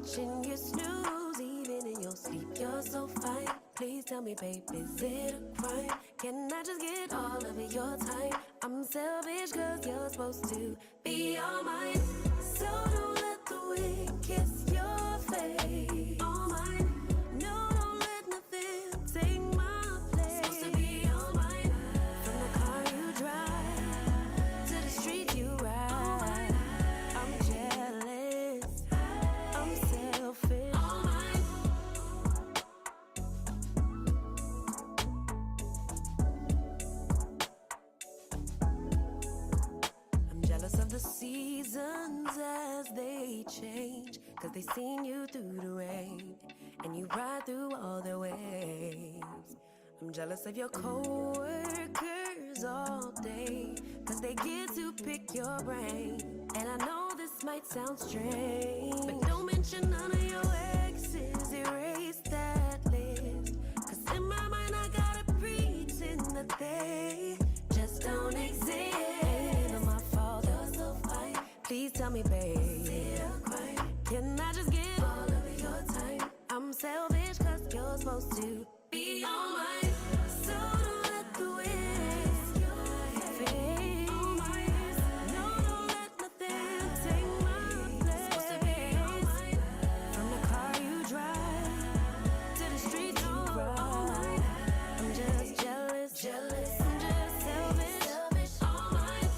watching you snooze, even in your sleep, you're so fine. Please tell me, babe, is it a crime? Can I just get all of your time? I'm selfish cause you're supposed to be all mine. So don't let the wind kiss your face. All mine. No, don't let nothing take my place. Supposed to be all mine. From the car you drive to the street you ride. I'm jealous. I'm selfish. All mine. I'm jealous of the seasons as they change, cause they seen you through the rain and you ride through all the waves. I'm jealous of your coworkers all day, cause they get to pick your brain. And I know this might sound strange, but don't mention none of your exes, erase that list. Cause in my mind I gotta pretend that they just don't exist. Ain't even my fault, you're so fine. Please tell me, babe, is it a crime? Can I just get all of your time? I'm selfish cause you're supposed to be all mine. So don't let the wind fade. No, don't let nothing take my place. From the car you drive to the street you ride. I'm just jealous. I'm just selfish. All mine.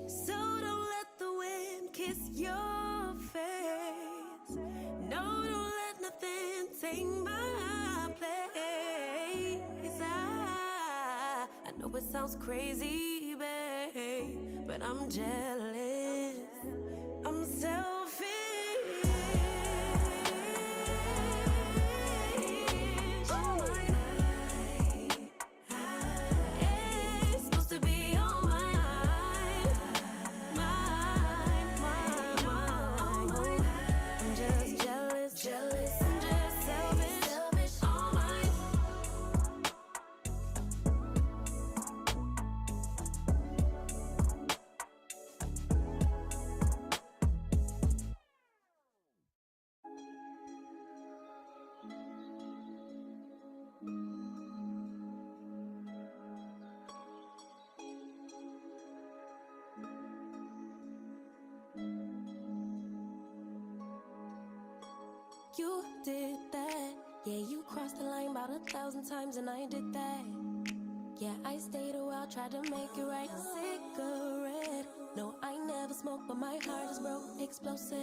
So don't let the wind kiss your face. No, don't let nothing take my place. I know it sounds crazy, babe, but I'm jealous. I'm selfish. All mine. It's supposed to be all mine. Mine. I'm just jealous. I'm just selfish. All mine. You did that. Yeah, you crossed the line about 1,000 times and I did that. Yeah, I stayed a while, tried to make it right. Cigarette. No, I never smoked, but my heart is broke, explosive.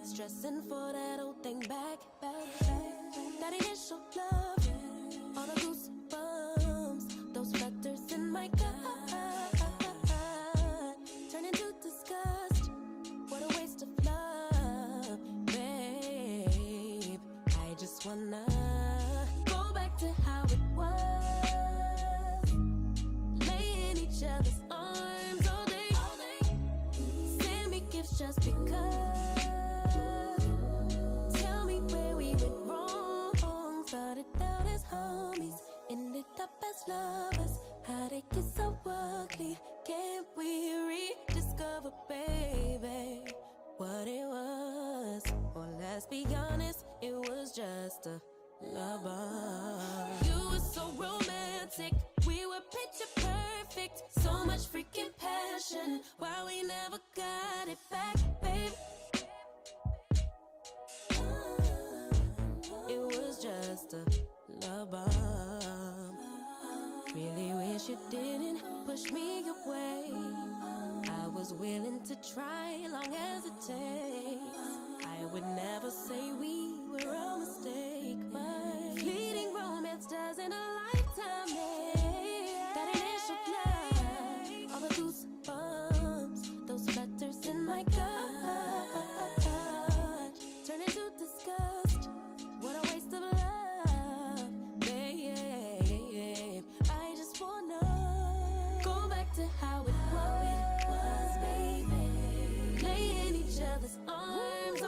Stressing for that old thing back. That initial love, all the goosebumps, those flutters in my gut. Turn into disgust. What a waste of love, babe. I just wanna go back to how it was. Lay in each other's arms all day. Send me gifts just because. Tell me where we went wrong. Started out as homies, ended up as lovers. How'd it get so ugly? Can't we rediscover, baby, what it was? Or let's be honest, it was just a lover. You were so romantic, we were picture perfect. So much freaking passion, why we never got it back, babe? It was just a lover. Really wish you didn't push me away. I was willing to try long as it takes. I would never say we were a mistake, but fleeting romance doesn't a lifetime make. That initial love, all the goosebumps, those flutters in my gut, turn into disgust. What a waste of love, babe. I just wanna go back to how it was, baby. Lay in each other's arms.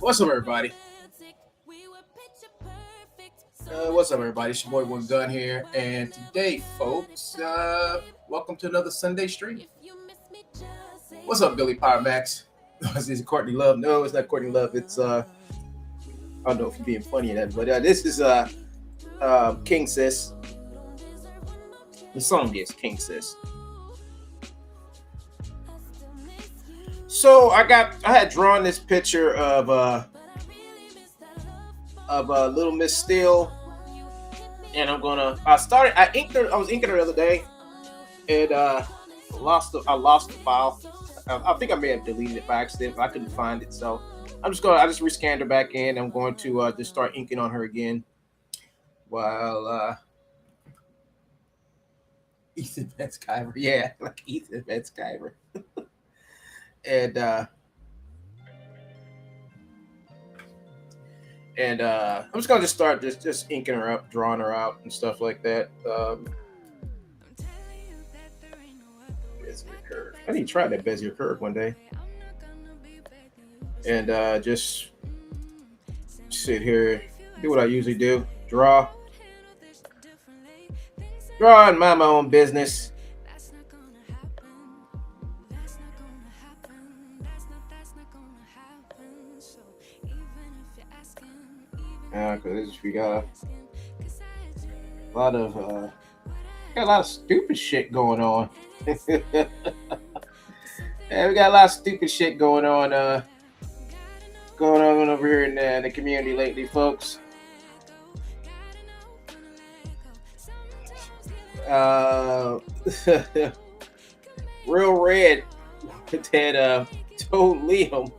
What's up, everybody? What's up, everybody? It's your boy One Gun here, and today, folks, welcome to another Sunday stream. What's up, Billy Power Max? Is it Courtney Love? No, it's not Courtney Love. It's I don't know if you're being funny in that, but this is King Sis. The song is King Sis. So I had drawn this picture of Little Miss Steele, and I was inking her the other day, and I lost the file. I think I may have deleted it by accident, but I couldn't find it. So I just rescanned her back in. I'm going to just start inking on her again while Ethan Van Sciver. Yeah, like Ethan Van Sciver. And I'm just gonna start just inking her up, drawing her out, and stuff like that. Bezier curve. I need to try that Bezier curve one day, and just sit here, do what I usually do: draw, and mind my own business. Because we got a lot of stupid shit going on. Yeah, we got a lot of stupid shit going on over here in the community lately, folks. Real Red had told Liam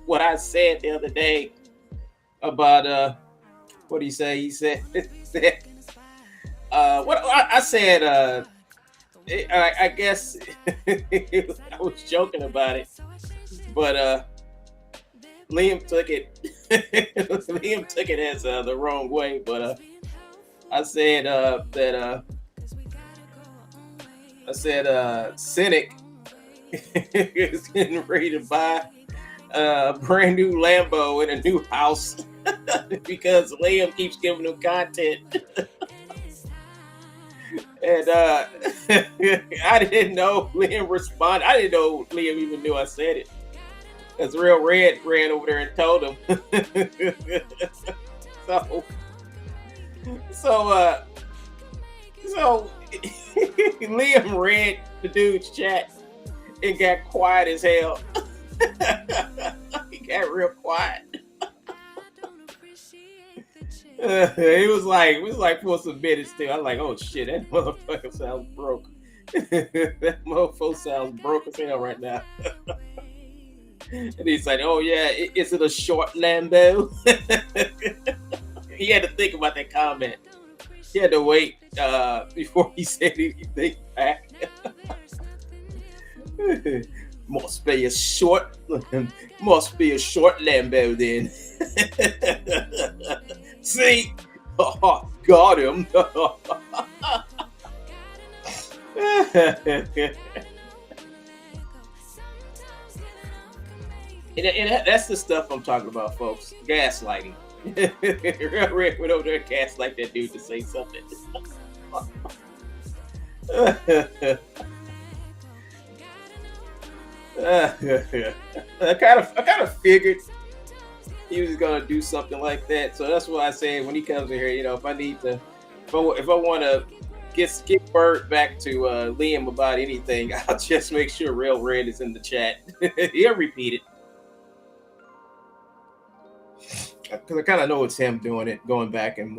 what I said the other day about what did he say? He said what I said. I guess I was joking about it, but Liam took it. Liam took it as the wrong way. But I said Cynic is getting ready to buy a brand new Lambo in a new house because Liam keeps giving him content. And I didn't know Liam responded. I didn't know Liam even knew I said it. Because Real Red ran over there and told him. So Liam read the dude's chat and got quiet as hell. He got real quiet. It was like for some minutes too. I was like, oh shit, that motherfucker sounds broke. That motherfucker sounds broke as hell right now. And he's like, oh yeah, is it a short Lambo? He had to think about that comment. He had to wait before he said anything back. Must be a short Lambo then. See, got him. And that's the stuff I'm talking about, folks. Gaslighting. Real Red went over there and gaslight that dude to say something. I kind of figured he was gonna do something like that, so that's why I say when he comes in here, if I want to get word back to Liam about anything, I'll just make sure Real Red is in the chat. He'll repeat it because I kind of know it's him doing it, going back and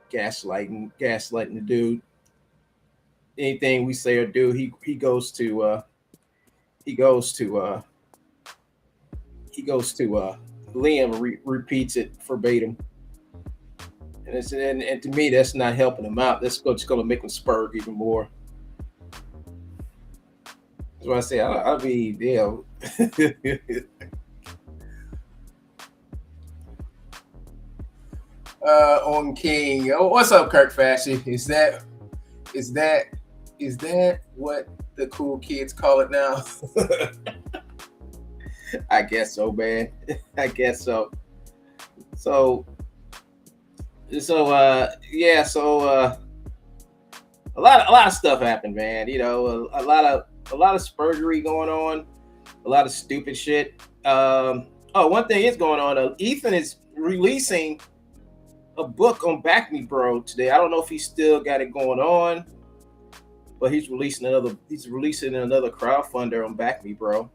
gaslighting the dude. Anything we say or do, he goes to Liam, repeats it verbatim, and to me that's not helping him out. That's just going to make him spur even more. That's why I say I'll be Onking. Oh, what's up, Kirk Fashy? Is that what the cool kids call it now? I guess so, man. I guess so. So yeah, a lot of stuff happened, man. You know, a lot of spurgery going on, a lot of stupid shit. One thing is going on. Ethan is releasing a book on Back Me Bro today. I don't know if he's still got it going on, but he's releasing another. He's releasing another crowdfunder on Back Me Bro,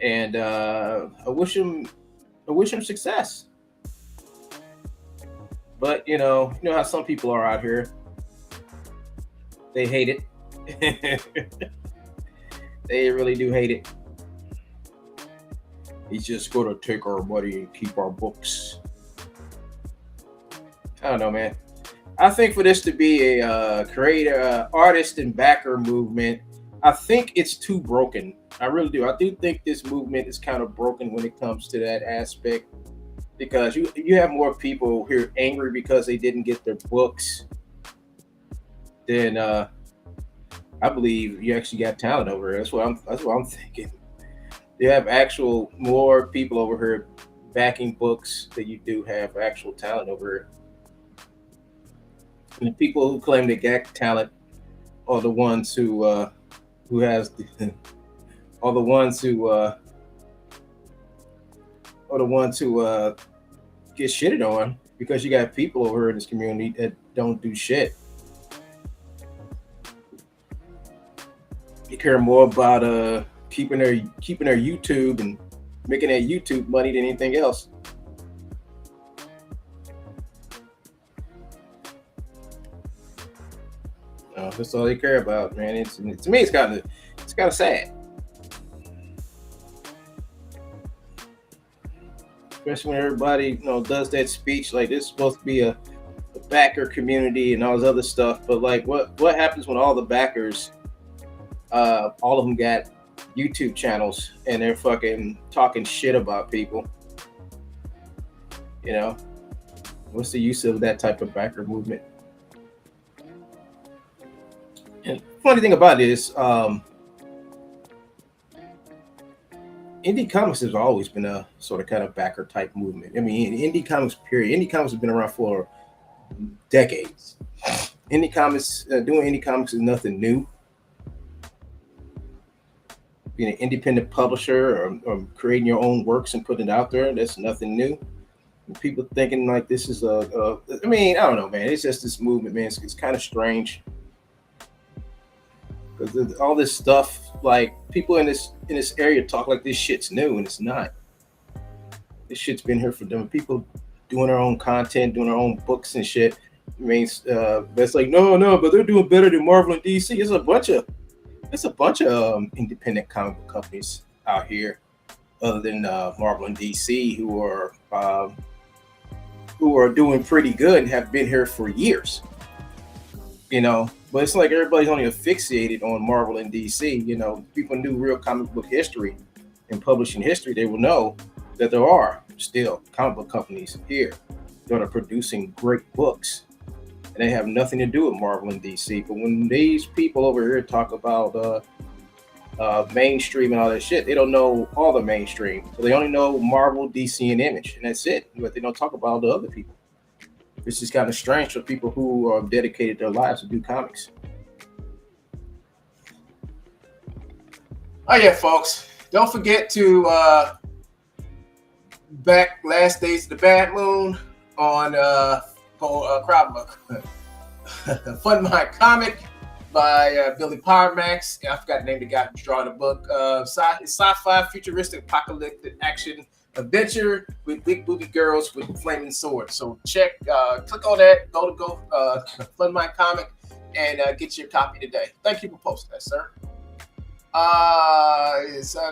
and I wish him success. But you know how some people are out here. They hate it. They really do hate it. He's just gonna take our money and keep our books. I don't know, man. I think for this to be a creator, artist, and backer movement, I think it's too broken. I really do. I do think this movement is kind of broken when it comes to that aspect, because you have more people here angry because they didn't get their books than I believe you actually got talent over here. That's what I'm thinking. You have actual more people over here backing books than you do have actual talent over here. And the people who claim they got talent are the ones who has the, are the ones who get shitted on, because you got people over here in this community that don't do shit. You care more about keeping their YouTube and making that YouTube money than anything else. That's all they care about, man. To me, it's kind of sad, especially when everybody does that speech like this is supposed to be a backer community and all this other stuff. But like, what happens when all the backers, all of them got YouTube channels and they're fucking talking shit about people? What's the use of that type of backer movement? And funny thing about it is, indie comics has always been a sort of kind of backer type movement. I mean, indie comics, period. Indie comics have been around for decades. Doing indie comics is nothing new. Being an independent publisher or creating your own works and putting it out there, that's nothing new. And people thinking like this is I don't know, man. It's just this movement, man. It's kind of strange. Because all this stuff, like, people in this area talk like this shit's new, and it's not. This shit's been here for them. People doing their own content, doing their own books and shit. That's like, no, but they're doing better than Marvel and DC. It's a bunch of independent comic book companies out here, other than Marvel and DC, who are doing pretty good and have been here for years. But it's like everybody's only asphyxiated on Marvel and DC. People knew real comic book history and publishing history, they will know that there are still comic book companies here that are producing great books, and they have nothing to do with Marvel and DC. But when these people over here talk about mainstream and all that shit, they don't know all the mainstream. So they only know Marvel, DC, and Image, and that's it. But they don't talk about the other people. It's just kind of strange for people who are dedicated their lives to do comics. Oh yeah, folks! Don't forget to back Last Days of the Bad Moon on Crowdbook. Fund My Comic by Billy Powermax. I forgot the name of the guy who's drawing the book. Sci-fi futuristic apocalyptic action adventure with big booby girls with flaming swords. So click on that, go Fund My Comic, and get your copy today. Thank you for posting that, sir.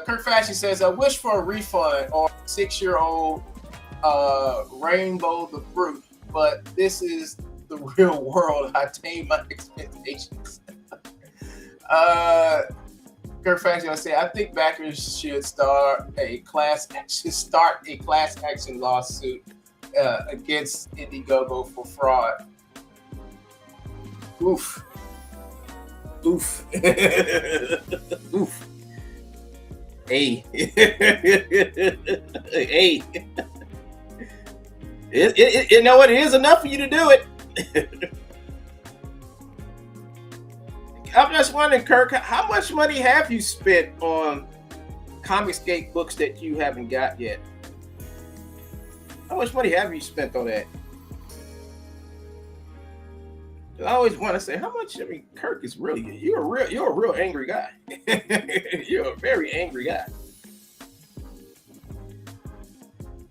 Kurt Fashy says, I wish for a refund on 6-year-old Rainbow the Fruit, but this is the real world. I tame my expectations. Kurt Fashy gonna say, I think backers should start a class action lawsuit against Indiegogo for fraud. Oof. Hey, hey, you know what? It is enough for you to do it. I'm just wondering, Kirk, how much money have you spent on Comicsgate books that you haven't got yet? How much money have you spent on that? I always want to say how much. I mean, Kirk is really you're a real angry guy. You're a very angry guy.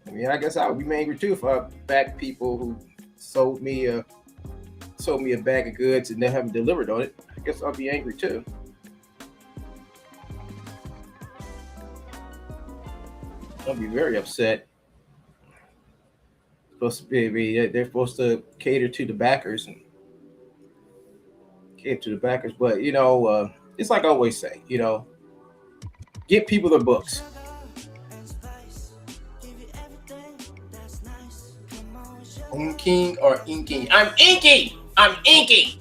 I mean, I guess I would be angry too if I backed people who sold me a bag of goods and they haven't delivered on it. I guess I'll be angry too. I'll be very upset. Supposed to be they're supposed to cater to the backers and cater to the backers, but it's like I always say, get people their books. Onking or inking? I'm inking. I'm inking.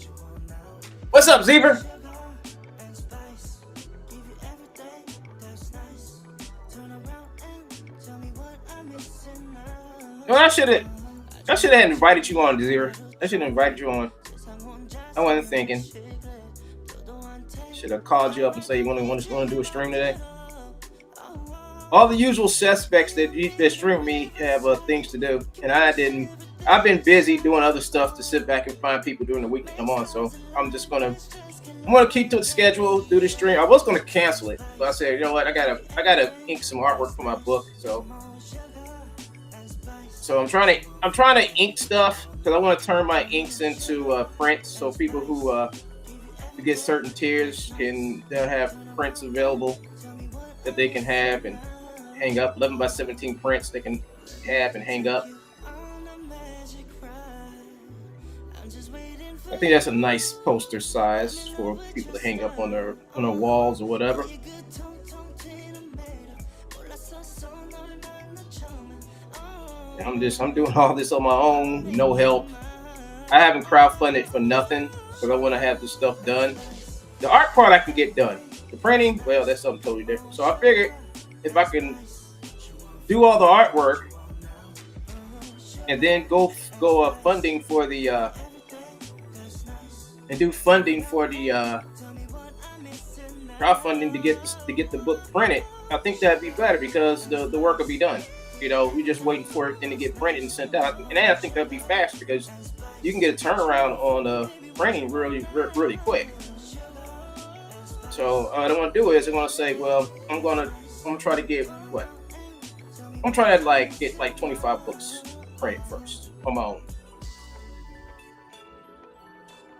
What's up, Zebra? No, I should have invited you on, Zebra. I should have invited you on. I wasn't thinking. Should have called you up and say you want to do a stream today. All the usual suspects that stream me have things to do, and I didn't. I've been busy doing other stuff to sit back and find people during the week to come on. So I'm gonna keep to the schedule, do the stream. I was gonna cancel it, but I said, you know what, I gotta ink some artwork for my book. So I'm trying to ink stuff because I want to turn my inks into prints. So people who get certain tiers they'll have prints available that they can have and hang up. 11 by 17 prints they can have and hang up. I think that's a nice poster size for people to hang up on their walls or whatever. I'm doing all this on my own, no help. I haven't crowdfunded for nothing because I want to have the stuff done. The art part I can get done. The printing, well, that's something totally different. So I figured if I can do all the artwork and then go funding for the and do funding for the crowdfunding to get the book printed, I think that'd be better because the work will be done. We just waiting for it to get printed and sent out, and I think that'd be fast because you can get a turnaround on printing really, really quick. So what I want to do is I'm going to say, well, I'm gonna try to get what? I'm trying to get 25 books printed first on my own.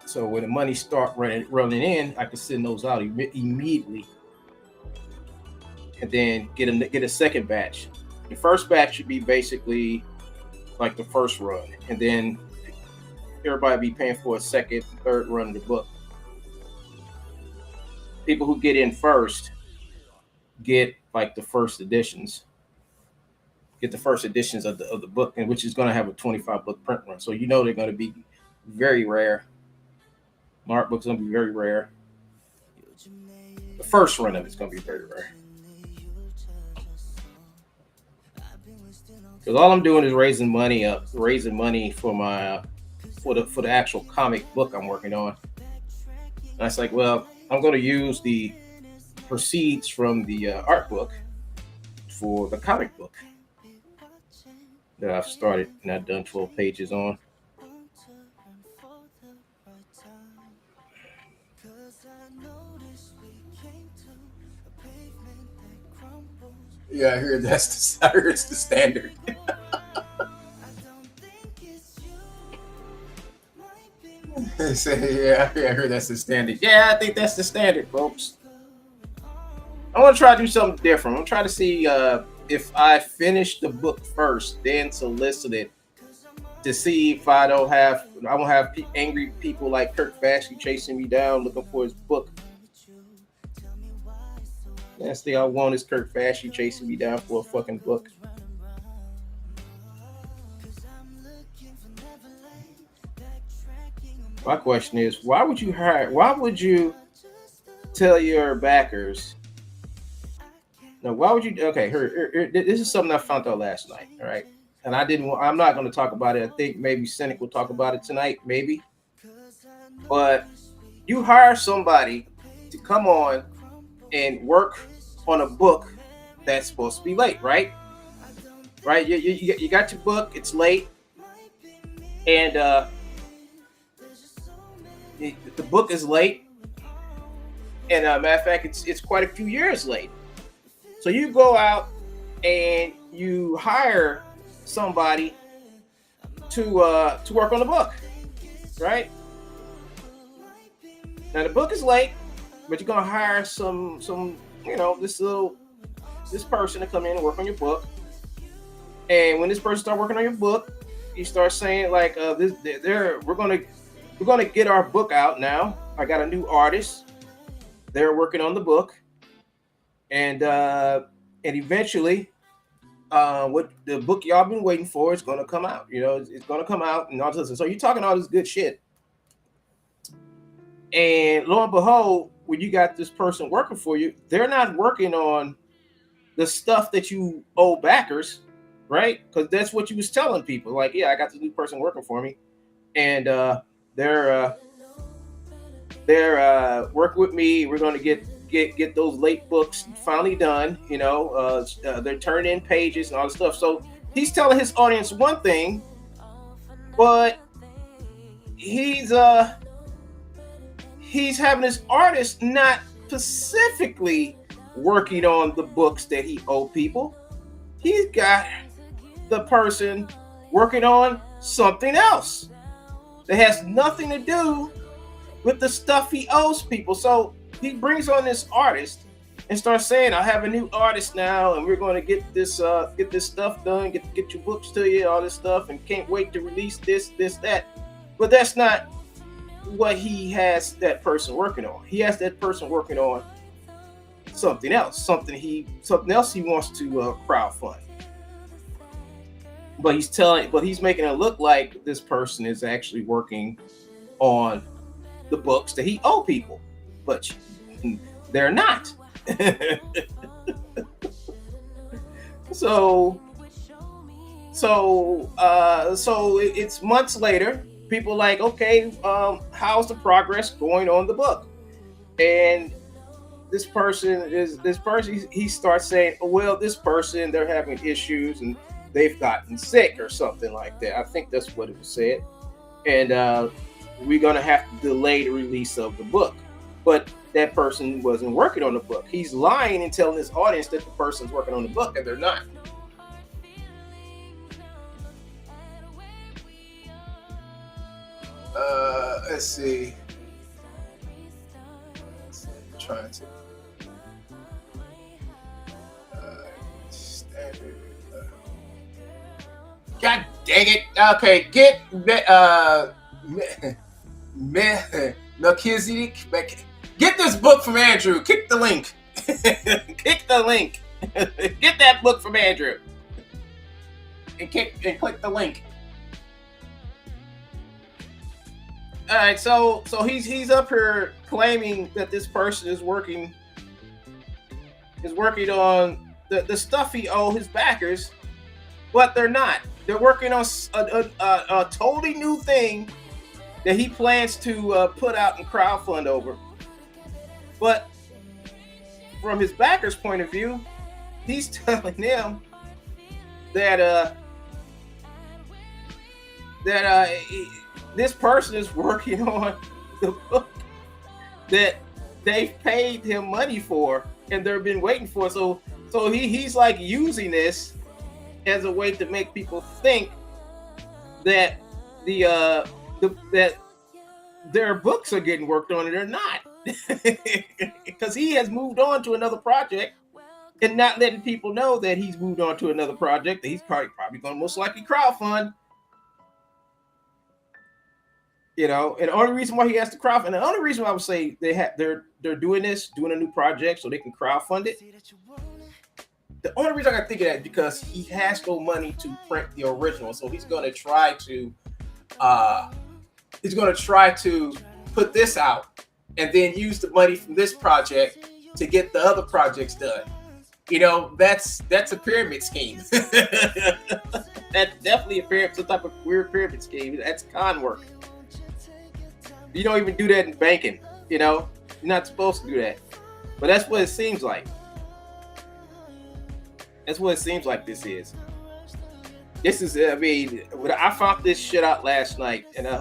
So when the money start running in, I can send those out immediately, and then get a second batch. The first batch should be basically like the first run, and then everybody be paying for a second, third run of the book. People who get in first get the first editions. Get the first editions of the book, and which is going to have a 25 book print run. So they're going to be very rare. My art book's going to be very rare. The first run of it's going to be very rare. Because all I'm doing is raising money for my for the actual comic book I'm working on. And I was like, well, I'm going to use the proceeds from the art book for the comic book that I've started and I've done 12 pages on. Yeah, I heard it's the standard. Yeah, I heard that's the standard. Yeah, I think that's the standard, folks. I want to try to do something different. I'm trying to see if I finish the book first, then solicit it to see if I won't have angry people like Kirk Vashy chasing me down looking for his book. Last thing I want is Kirk Vashy chasing me down for a fucking book. My question is, why would you tell your backers Now, why would you? Okay, this is something I found out last night. All right, and I didn't. I'm not going to talk about it. I think maybe Cynic will talk about it tonight, maybe. But you hire somebody to come on and work on a book that's supposed to be late, right? Right? You got your book. It's late, and the book is late. And matter of fact, it's quite a few years late. So you go out and you hire somebody to work on the book, right? Now the book is late, but you're gonna hire some this person to come in and work on your book. And when this person start working on your book, you start saying like, we're gonna get our book out now. I got a new artist. They're working on the book, and eventually, what the book y'all been waiting for is going to come out. You know, it's going to come out and all this. So you're talking all this good shit, and lo and behold, when you got this person working for you, they're not working on the stuff that you owe backers, right? Because that's what you was telling people. Like, yeah, I got this new person working for me, and they're working with me. We're going to get those late books finally done. You know, they're turning in pages and all this stuff. So he's telling his audience one thing, but he's having his artist not specifically working on the books that he owed people. He's got the person working on something else that has nothing to do with the stuff he owes people. So he brings on this artist and starts saying, I have a new artist now, and we're going to get this stuff done, get your books to you, all this stuff, and can't wait to release this, that. But that's not what he has that person working on. He has that person working on something else, something else he wants to crowdfund. But he's making it look like this person is actually working on the books that he owe people, but they're not. so it's months later. People like, okay, how's the progress going on the book? And this person he starts saying, oh, well, this person, they're having issues and they've gotten sick or something like that. I think that's what it was said. And we're going to have to delay the release of the book. But that person wasn't working on the book. He's lying and telling his audience that the person's working on the book, and they're not. Let's see. Trying to. Standard. God dang it. Okay, get Melchizedek. Get this book from Andrew. Kick the link. Kick the link. Get that book from Andrew. And click the link. All right, so he's up here claiming that this person is working on the stuff he owes his backers, but they're not. They're working on a totally new thing that he plans to put out and crowdfund over. But from his backers' point of view, he's telling them that this person is working on the book that they've paid him money for and they've been waiting for. So he's like using this as a way to make people think that that their books are getting worked on and they're not. Because he has moved on to another project and not letting people know that he's moved on to another project that he's probably going to most likely crowdfund. You know, and the only reason why he has to crowdfund, the only reason why I would say they're doing a new project so they can crowdfund it. The only reason I can think of that is because he has no money to print the original, so he's going to try to put this out and then use the money from this project to get the other projects done. That's a pyramid scheme. That's definitely a pyramid, some type of weird pyramid scheme. That's con work. You don't even do that in banking. You're not supposed to do that. But that's what it seems like. That's what it seems like this is. This is, I found this shit out last night, and I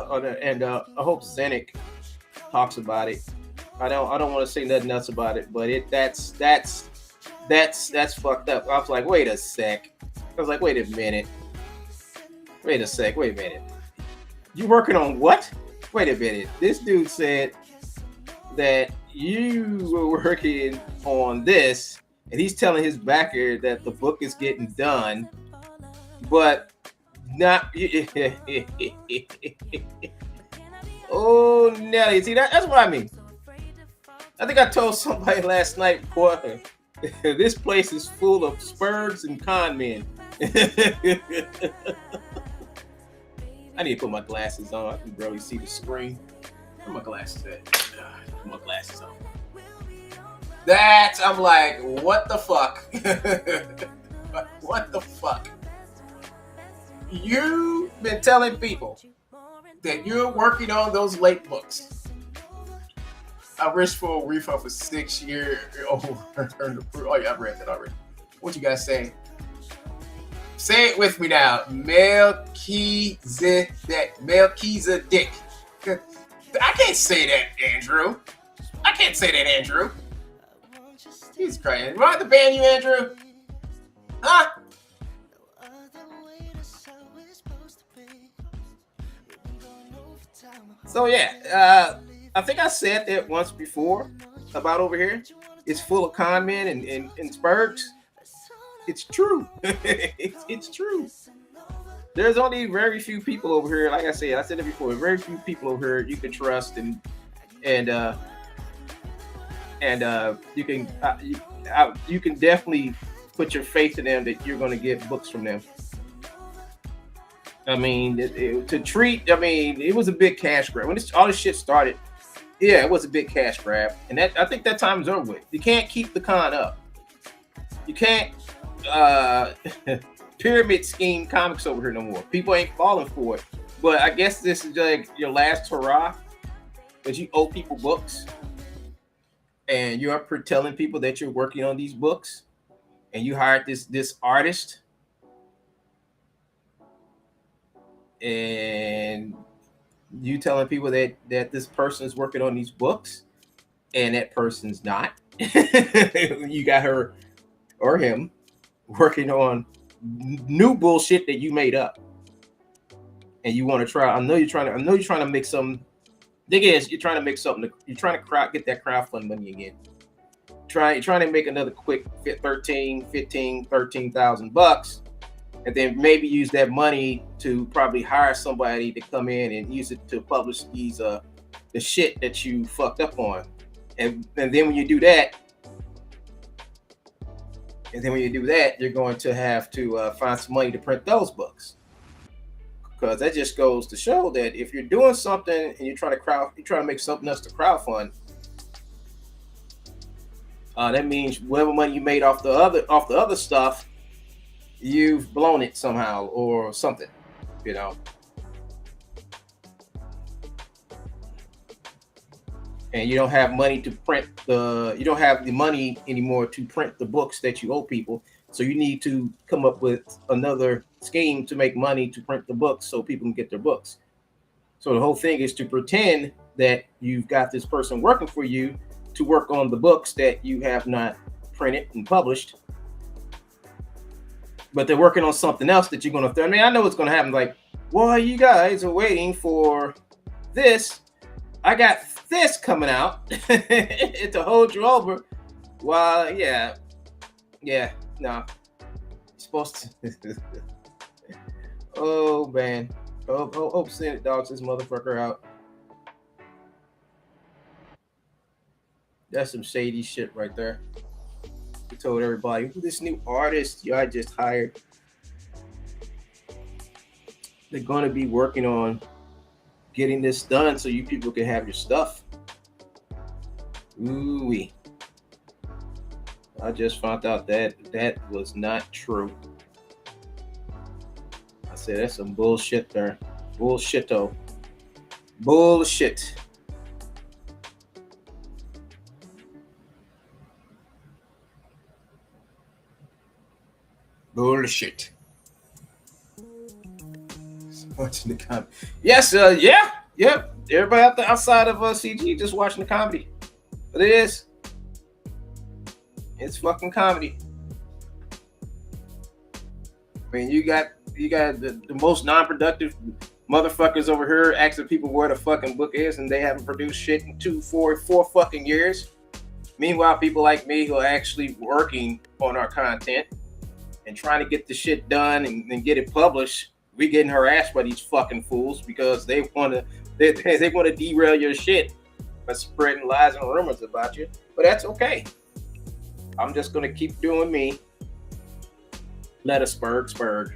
hope Zenik talks about it. I don't want to say nothing else about it, but that's fucked up. I was like, wait a sec. I was like, wait a minute. Wait a sec. Wait a minute. You working on what? Wait a minute. This dude said that you were working on this, and he's telling his backer that the book is getting done, but not. Oh, Nelly. See, that's what I mean. I think I told somebody last night, boy, this place is full of spurs and con men. I need to put my glasses on. I can barely see the screen. Where my glasses at? Put my glasses on. I'm like, what the fuck? What the fuck? You've been telling people that you're working on those late books. I risked for a refund for 6 years. Oh yeah, I've read that already. What you guys saying? Say it with me now. Melchizedek. I can't say that, Andrew. I can't say that, Andrew. He's crying. Do I have to ban you, Andrew? Huh? So yeah, I think I said that once before about over here. It's full of con men and spurgs. It's true. it's true. There's only very few people over here. Like I said it before. Very few people over here you can trust and you can definitely put your faith in them that you're going to get books from them. I mean, it was a big cash grab. When all this shit started, yeah, it was a big cash grab. And I think that time is over with. You can't keep the con up. You can't pyramid scheme comics over here no more. People ain't falling for it. But I guess this is like your last hurrah, because you owe people books. And you're up for telling people that you're working on these books. And you hired this artist. And you telling people that this person is working on these books and that person's not. You got her or him working on new bullshit that you made up, and you want to try. I know you're trying to make some. Thing is, you're trying to make something. You're trying to get that crowdfund money again. You're trying to make another quick $13,000, and then maybe use that money to probably hire somebody to come in and use it to publish these the shit that you fucked up on, and then when you do that. And then when you do that, you're going to have to find some money to print those books, because that just goes to show that if you're doing something and you're trying to make something else to crowdfund, that means whatever money you made off the other stuff, you've blown it somehow or something, And you don't have money to print you don't have the money anymore to print the books that you owe people. So you need to come up with another scheme to make money to print the books so people can get their books. So the whole thing is to pretend that you've got this person working for you to work on the books that you have not printed and published. But they're working on something else that you're going to, I know what's going to happen. Like, well, you guys are waiting for this. I got this coming out to hold you over. Well, yeah, no. Supposed to. Oh man. Oh, Senate dogs this motherfucker out. That's some shady shit right there. He told everybody, who this new artist I just hired. They're going to be working on getting this done so you people can have your stuff. Ooh-wee. I just found out that that was not true. I said that's some bullshit there. Bullshito. Bullshit. Bullshit. Watching the comedy. Yes, yep. Everybody out the outside of CG just watching the comedy. But it is. It's fucking comedy. I mean, you got the most non-productive motherfuckers over here asking people where the fucking book is, and they haven't produced shit in 4 fucking years. Meanwhile, people like me who are actually working on our content and trying to get the shit done and get it published, we getting harassed by these fucking fools because they want to derail your shit by spreading lies and rumors about you. But that's okay. I'm just gonna keep doing me. Let us spurg.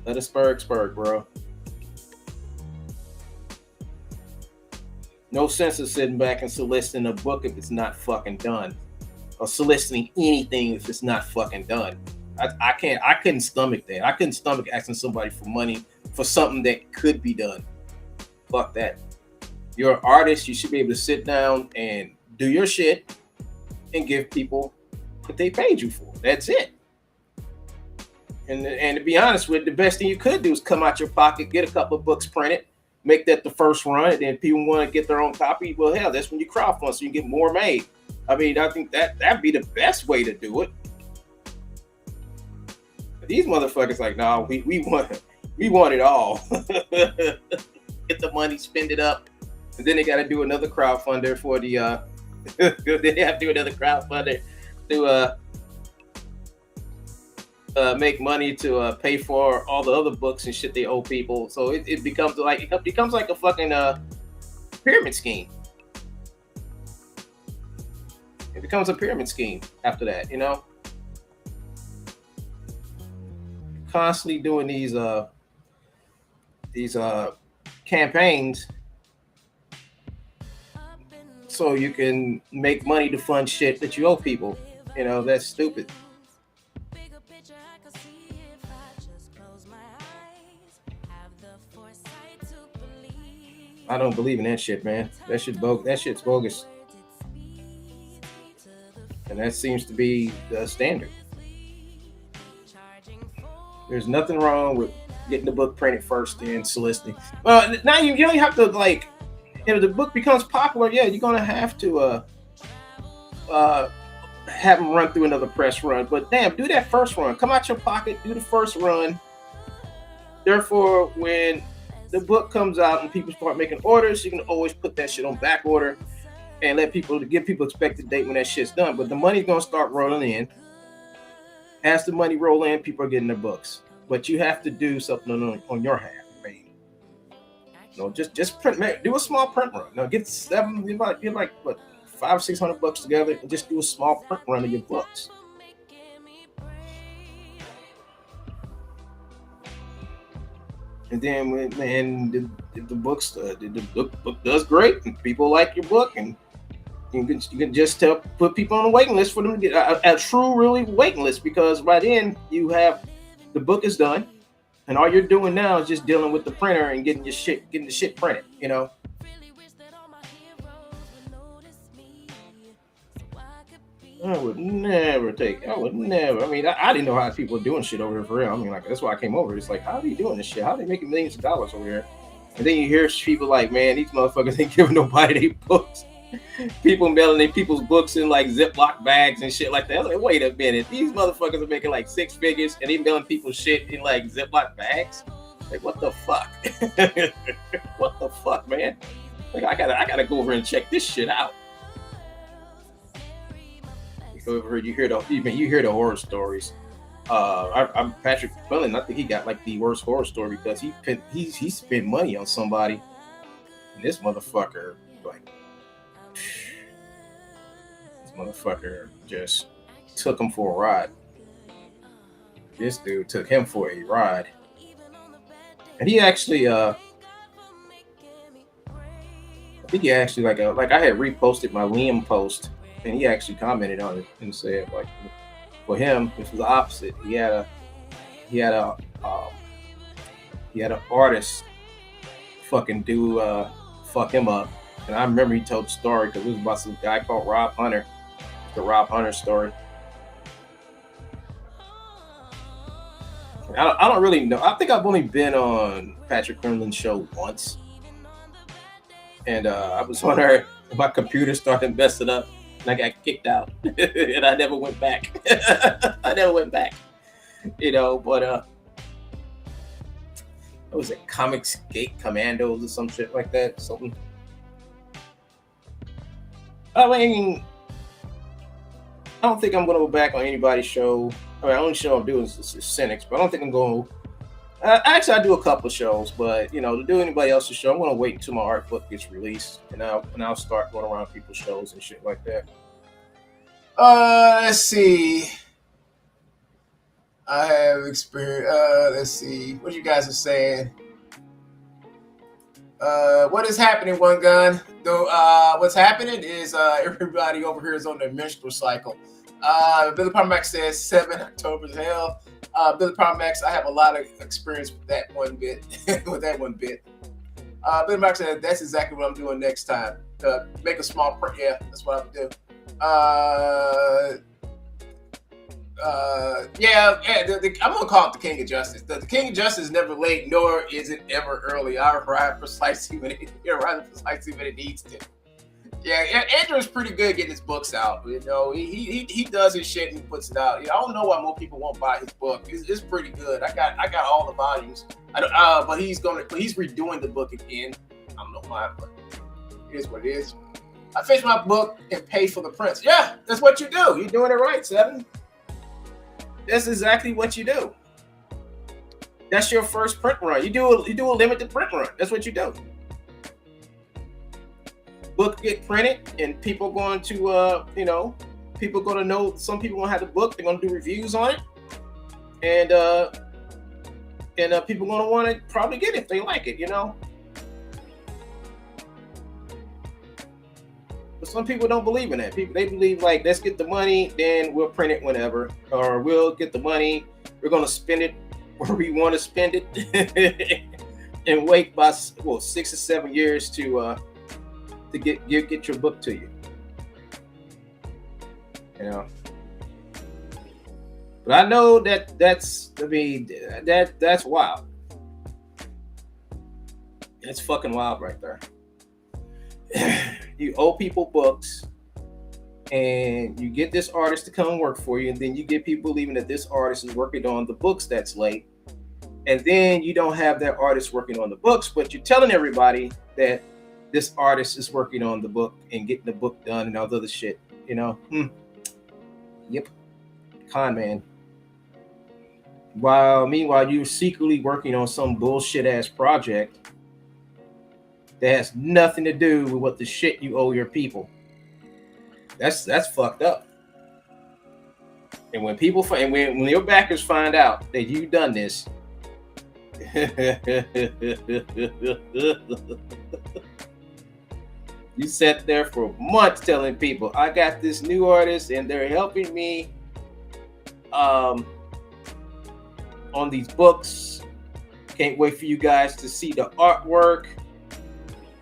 Let us spurg, bro. No sense of sitting back and soliciting a book if it's not fucking done, or soliciting anything if it's not fucking done. I couldn't stomach that. I couldn't stomach asking somebody for money for something that could be done. Fuck that. You're an artist. You should be able to sit down and do your shit and give people what they paid you for. That's it. And to be honest with you, the best thing you could do is come out your pocket, get a couple of books printed, make that the first run, and then people want to get their own copy. Well, hell, that's when you crowdfund so you can get more made. I mean, I think that'd be the best way to do it. But these motherfuckers like, no, we want it all. Get the money, spend it up, and then they got to do another crowdfunder for the. They have to do another crowdfunder to make money to pay for all the other books and shit they owe people. So it becomes like a fucking pyramid scheme. It becomes a pyramid scheme after that, you know. Constantly doing these campaigns so you can make money to fund shit that you owe people. You know, that's stupid. I don't believe in that shit, man. That shit's bogus. And that seems to be the standard. There's nothing wrong with getting the book printed first and soliciting. Well, now you don't have to, like, if the book becomes popular, yeah, you're gonna have to have them run through another press run. But damn, do that first run. Come out your pocket, do the first run. Therefore, when the book comes out and people start making orders, you can always put that shit on back order and give people expected date when that shit's done. But the money's gonna start rolling in. As the money roll in, people are getting their books. But you have to do something on your half. I mean, you know, just print, do a small print run. Now get like what, $500-600 together and just do a small print run of your books. And then if the book does great and people like your book, and you can just put people on a waiting list for them to get a true really waiting list, because by then you have the book is done and all you're doing now is just dealing with the printer and getting the shit printed, you know. I would never. I mean, I didn't know how people are doing shit over here for real. I mean, like, that's why I came over. It's like, how are you doing this shit? How are they making millions of dollars over here? And then you hear people like, man, these motherfuckers ain't giving nobody their books. People mailing their people's books in like Ziploc bags and shit like that. I was like, wait a minute, these motherfuckers are making like 6 figures and they mailing people's shit in like Ziploc bags. Like, what the fuck? What the fuck, man? Like, I gotta go over and check this shit out. Over, you hear the horror stories. I'm Patrick Quillen. I think he got like the worst horror story because he spent money on somebody, and this motherfucker just took him for a ride. This dude took him for a ride, and he actually think he actually like I had reposted my Liam post, and he actually commented on it and said like for him this was the opposite. He had a um, he had an artist fucking do fuck him up, and I remember he told the story because it was about some guy called Rob Hunter, the Rob Hunter story. I don't really know. I think I've only been on Patrick Quinlan's show once. And I was on there, my computer started messing up, and I got kicked out, and I never went back. I never went back, you know. But what was it, Comics Gate Commandos or some shit like that? Something. I mean, I don't think I'm gonna go back on anybody's show. I mean, the only show I'm doing is Cynics, but I don't think I'm going. Actually, I do a couple of shows, but you know, to do anybody else's show, I'm gonna wait until my art book gets released, and I'll start going around people's shows and shit like that. Let's see. I have experience. Let's see what you guys are saying. What is happening, One Gun? Though, what's happening is everybody over here is on their menstrual cycle. Billy Parmack says 7 October hell. Billy Parmax, I have a lot of experience with that one bit. Billy Parmack said that's exactly what I'm doing next time. Make a small print. Yeah, that's what I'm gonna do. I'm gonna call it the King of Justice. The King of Justice is never late, nor is it ever early. I arrive precisely when it needs to. Yeah, Andrew is pretty good getting his books out. You know, he does his shit and he puts it out. I don't know why more people won't buy his book. It's pretty good. I got all the volumes. But he's redoing the book again. I don't know why, but it is what it is. I finished my book and pay for the prints. Yeah, that's what you do. You're doing it right, Seven. That's exactly what you do. That's your first print run. You do a limited print run. That's what you do. Book get printed, and people going to people going to know. Some people gonna have the book. They're gonna do reviews on it, and people gonna want to probably get it if they like it, you know. But some people don't believe in that. They believe like, let's get the money, then we'll print it whenever, or we'll get the money, we're gonna spend it where we want to spend it, and wait by 6 or 7 years to get your book to you. You know. But I know that's wild. That's fucking wild right there. You owe people books, and you get this artist to come work for you, and then you get people believing that this artist is working on the books that's late, and then you don't have that artist working on the books, but you're telling everybody that this artist is working on the book and getting the book done and all the other shit, you know? Yep. Con man. Meanwhile, you're secretly working on some bullshit ass project that has nothing to do with what the shit you owe your people. That's fucked up. And when people when your backers find out that you've done this, you sat there for months telling people, I got this new artist and they're helping me on these books. Can't wait for you guys to see the artwork.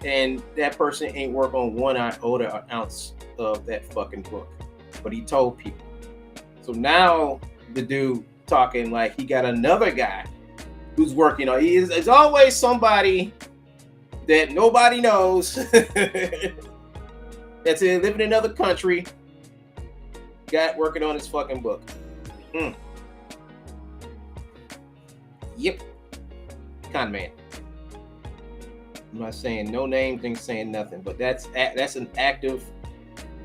And that person ain't work on 1 iota ounce of that fucking book. But he told people. So now the dude talking like he got another guy who's working on. There's always somebody that nobody knows that's living in another country, got working on his fucking book. Yep. Con man. I'm not saying no names, ain't saying nothing, but that's an active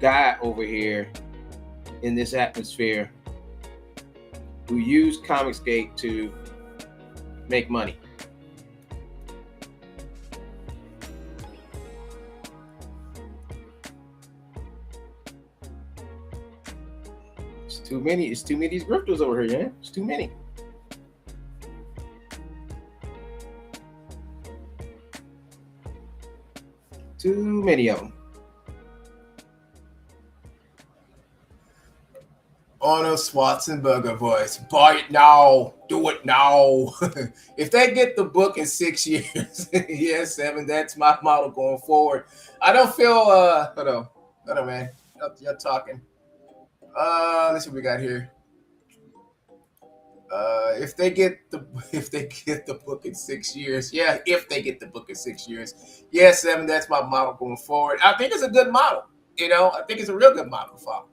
guy over here in this atmosphere who used Comicsgate to make money. It's too many of these grifters over here, yeah? It's too many. Too many of them. Arnold Schwarzenegger voice. Buy it now. Do it now. If they get the book in 6 years, yeah, 7, that's my model going forward. I don't feel hold on, man. You're talking. Let's see what we got here. If they get the book in 6 years, yeah, if they get the book in 6 years, yeah, 7, that's my model going forward. I think it's a good model. I think it's a real good model to follow.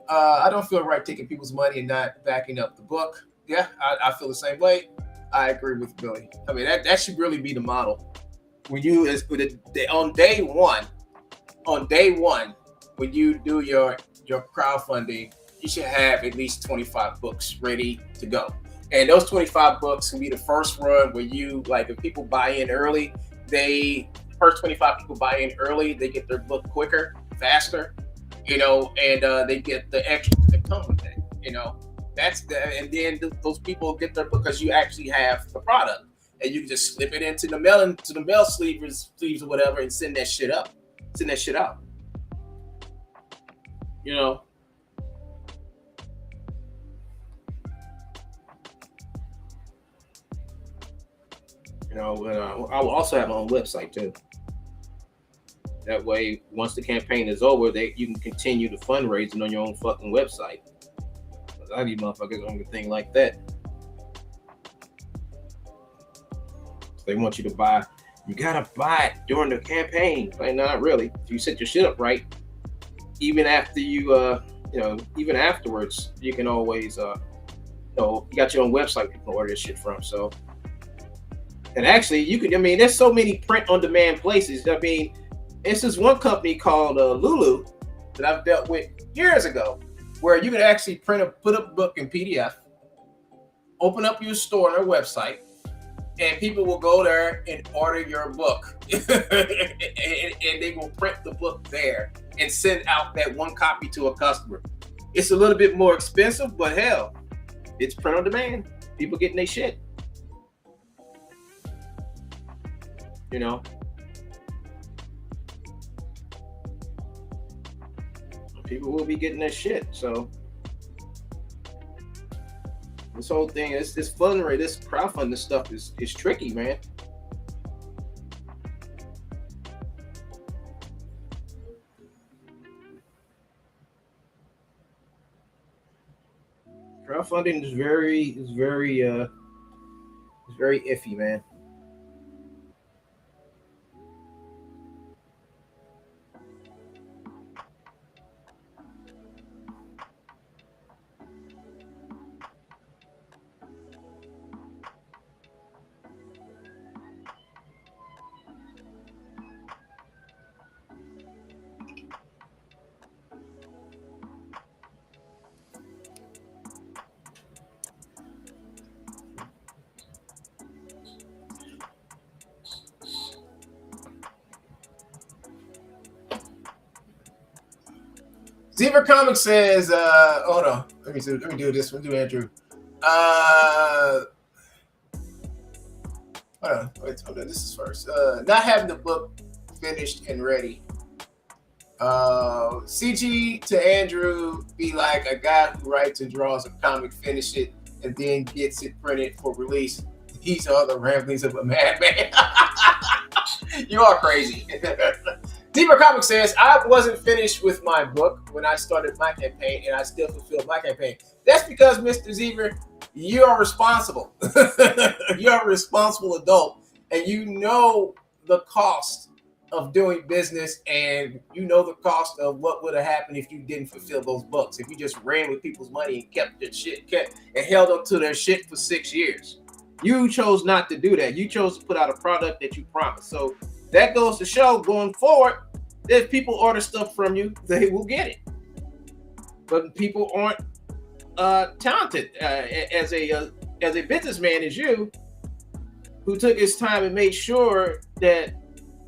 I don't feel right taking people's money and not backing up the book. Yeah, I feel the same way. I agree with Billy. I mean, that should really be the model. When you on day one, when you do your crowdfunding, you should have at least 25 books ready to go. And those 25 books will be the first run where you, like, if people buy in early, first 25 people buy in early, they get their book quicker, faster, and they get the extras that come with it. And then those people get their book because you actually have the product, and you can just slip it into the mail sleeves or whatever, and send that shit out. I will also have my own website too. That way, once the campaign is over, you can continue the fundraising on your own fucking website. A lot of you motherfuckers don't think like that. They want you to buy. You gotta buy it during the campaign. Like, not really. If you set your shit up right, even after even afterwards, you can always, you got your own website you can order this shit from. So, and actually, you can. I mean, there's so many print-on-demand places. I mean, it's this one company called Lulu that I've dealt with years ago, where you can actually put a book in PDF, open up your store on their website, and people will go there and order your book, and they will print the book there and send out that one copy to a customer. It's a little bit more expensive, but hell, it's print on demand. People getting their shit. People will be getting their shit. So this whole thing, this fundraising, this crowdfunding stuff is tricky, man. Crowdfunding is very iffy, man. Zebra Comics says, hold on. Let me do this one. Do Andrew. Hold on. This is first. Not having the book finished and ready. CG to Andrew be like a guy who writes and draws a comic, finish it, and then gets it printed for release. These are the ramblings of a madman. You are crazy. Zebra Comics says, I wasn't finished with my book when I started my campaign, and I still fulfilled my campaign. That's because, Mr. Zebra, you are responsible. You're a responsible adult, and you know the cost of doing business, and you know the cost of what would have happened if you didn't fulfill those books. If you just ran with people's money and kept their shit, and held up to their shit for 6 years. You chose not to do that. You chose to put out a product that you promised. So that goes to show going forward, if people order stuff from you, they will get it. But people aren't talented as a businessman as you, who took his time and made sure that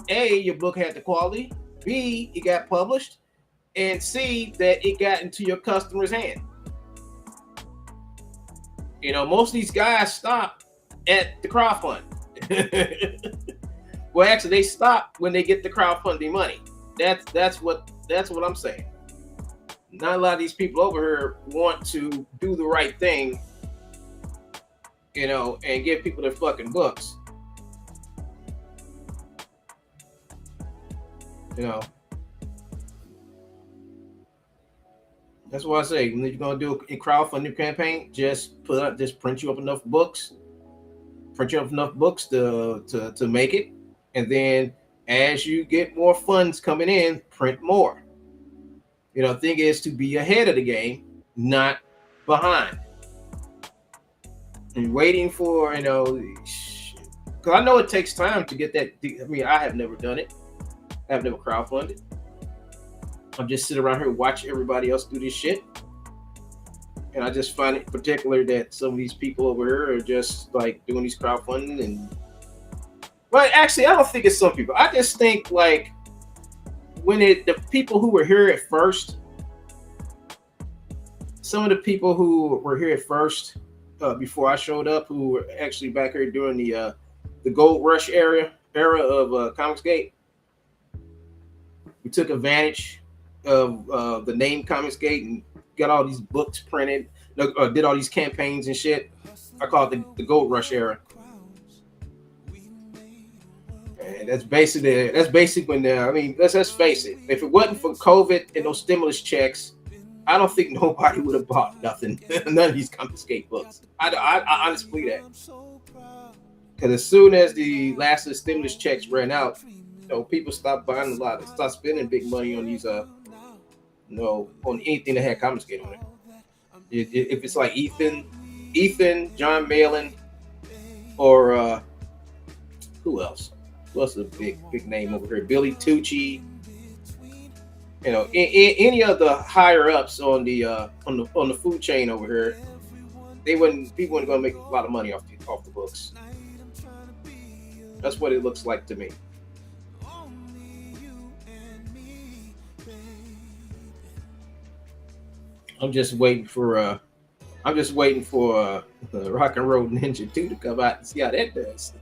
A, your book had the quality, B, it got published, and C, that it got into your customer's hand. Most of these guys stop at the crowdfund. Well, actually, they stop when they get the crowdfunding money. That's what I'm saying. Not a lot of these people over here want to do the right thing, and give people their fucking books. That's why I say when you're gonna do a crowdfunding campaign, just print you up enough books, to make it, and then as you get more funds coming in, print more. The thing is to be ahead of the game, not behind. And waiting for, because I know it takes time to get that. I mean, I have never done it. I have never crowdfunded. I'm just sitting around here and watch everybody else do this shit. And I just find it particular that some of these people over here are just like doing these crowdfunding well, actually, I don't think it's some people. I just think like the people who were here at first, some of the people who were here at first before I showed up, who were actually back here during the Gold Rush era of Comicsgate, we took advantage of the name Comicsgate and got all these books printed, did all these campaigns and shit. I call it the Gold Rush era. And that's basically when let's face it. If it wasn't for COVID and those stimulus checks, I don't think nobody would have bought nothing, none of these Comicsgate books. I honestly believe that. Because as soon as the last of the stimulus checks ran out, people stopped buying stopped spending big money on these, on anything that had Comicsgate on it. If it's like Ethan, John Malin, or who else? Who else is a big name over here? Billy Tucci. Any of the higher ups on the food chain over here, people weren't gonna make a lot of money off the books. That's what it looks like to me. I'm just waiting for Rock and Roll Ninja 2 to come out and see how that does.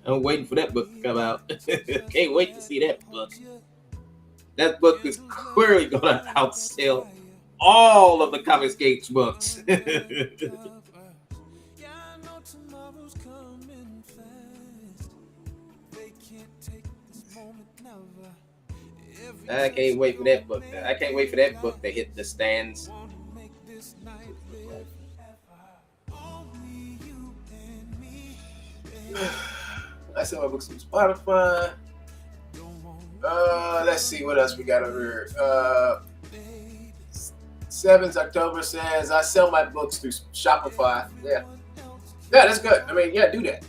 I'm waiting for that book to come out. Can't wait to see that book. That book is clearly gonna outsell all of the Comicsgate books. I can't wait for that book. I can't wait for that book to hit the stands. I sell my books on Spotify. Let's see what else we got over here. 7th October says I sell my books through Shopify. Yeah, that's good. I mean, yeah, do that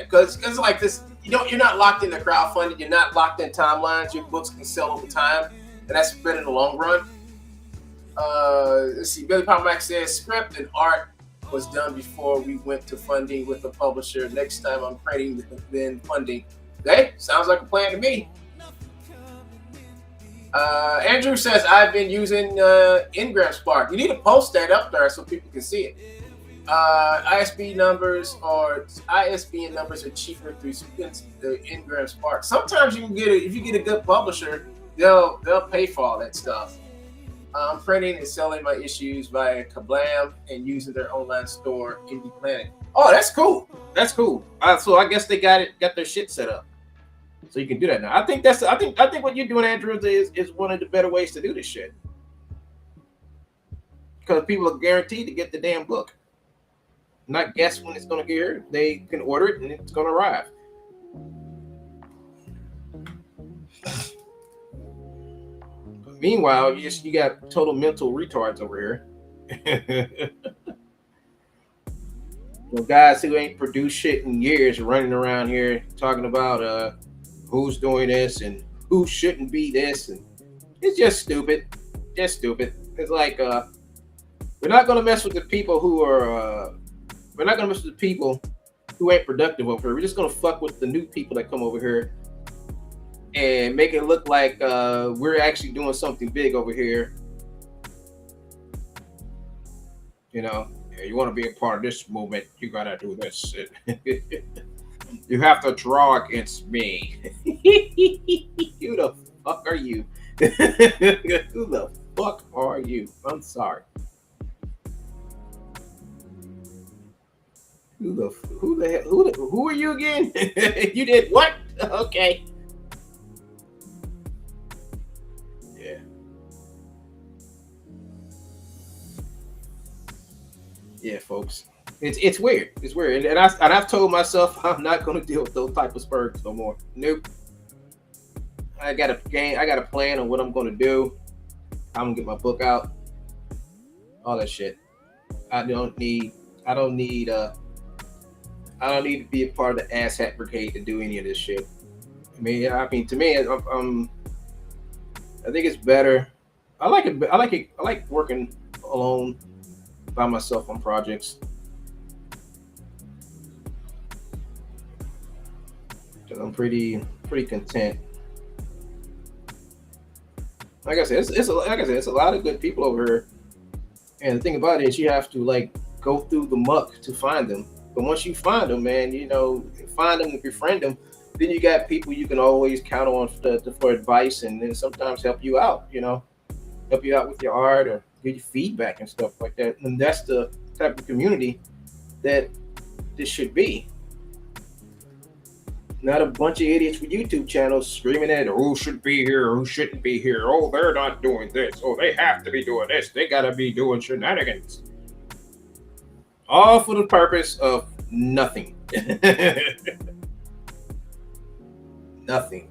because it's like this. You're not locked into crowdfunding. You're not locked in timelines. Your books can sell over time, and that's good in the long run. Let's see. Billy Palmack says script and art was done before we went to funding with the publisher. Next time I'm printing, then funding. Okay, sounds like a plan to me. Andrew says I've been using Ingram Spark. You need to post that up there so people can see it. ISBN numbers are cheaper through the Ingram Spark. Sometimes you can get it if you get a good publisher. They'll pay for all that stuff. I'm printing and selling my issues via Kablam and using their online store, Indy Planet. Oh, that's cool. That's cool. So I guess they got their shit set up, so you can do that now. I think what you're doing, Andrew, is one of the better ways to do this shit, because people are guaranteed to get the damn book. Not guess when it's going to get here. They can order it and it's going to arrive. Meanwhile, you got total mental retards over here. Guys who ain't produced shit in years running around here talking about who's doing this and who shouldn't be this, and it's just stupid. Just stupid. It's like we're not gonna mess with the people who are we're not gonna mess with the people who ain't productive over here. We're just gonna fuck with the new people that come over here and make it look like we're actually doing something big over here. You know, you want to be a part of this movement, you gotta do this. You have to draw against me. Who the fuck are you? Who the fuck are you? I'm sorry. Who are you again? You did what? Okay. Yeah. Yeah, folks. It's weird. It's weird. And I've told myself I'm not gonna deal with those type of spurs no more. Nope. I got a plan on what I'm gonna do. I'm gonna get my book out. All that shit. I don't need to be a part of the asshat brigade to do any of this shit. I mean, to me, I think it's better. I like it. I like working alone by myself on projects. I'm pretty content. Like I said, it's a lot of good people over here. And the thing about it is, you have to like go through the muck to find them. But once you find them, man, find them, befriend them, then you got people you can always count on for advice, and then sometimes help you out. Help you out with your art or give you feedback and stuff like that. And that's the type of community that this should be. Not a bunch of idiots with YouTube channels screaming at who should be here, who shouldn't be here. Oh, they're not doing this. Oh, they have to be doing this. They gotta be doing shenanigans. All for the purpose of nothing. Nothing.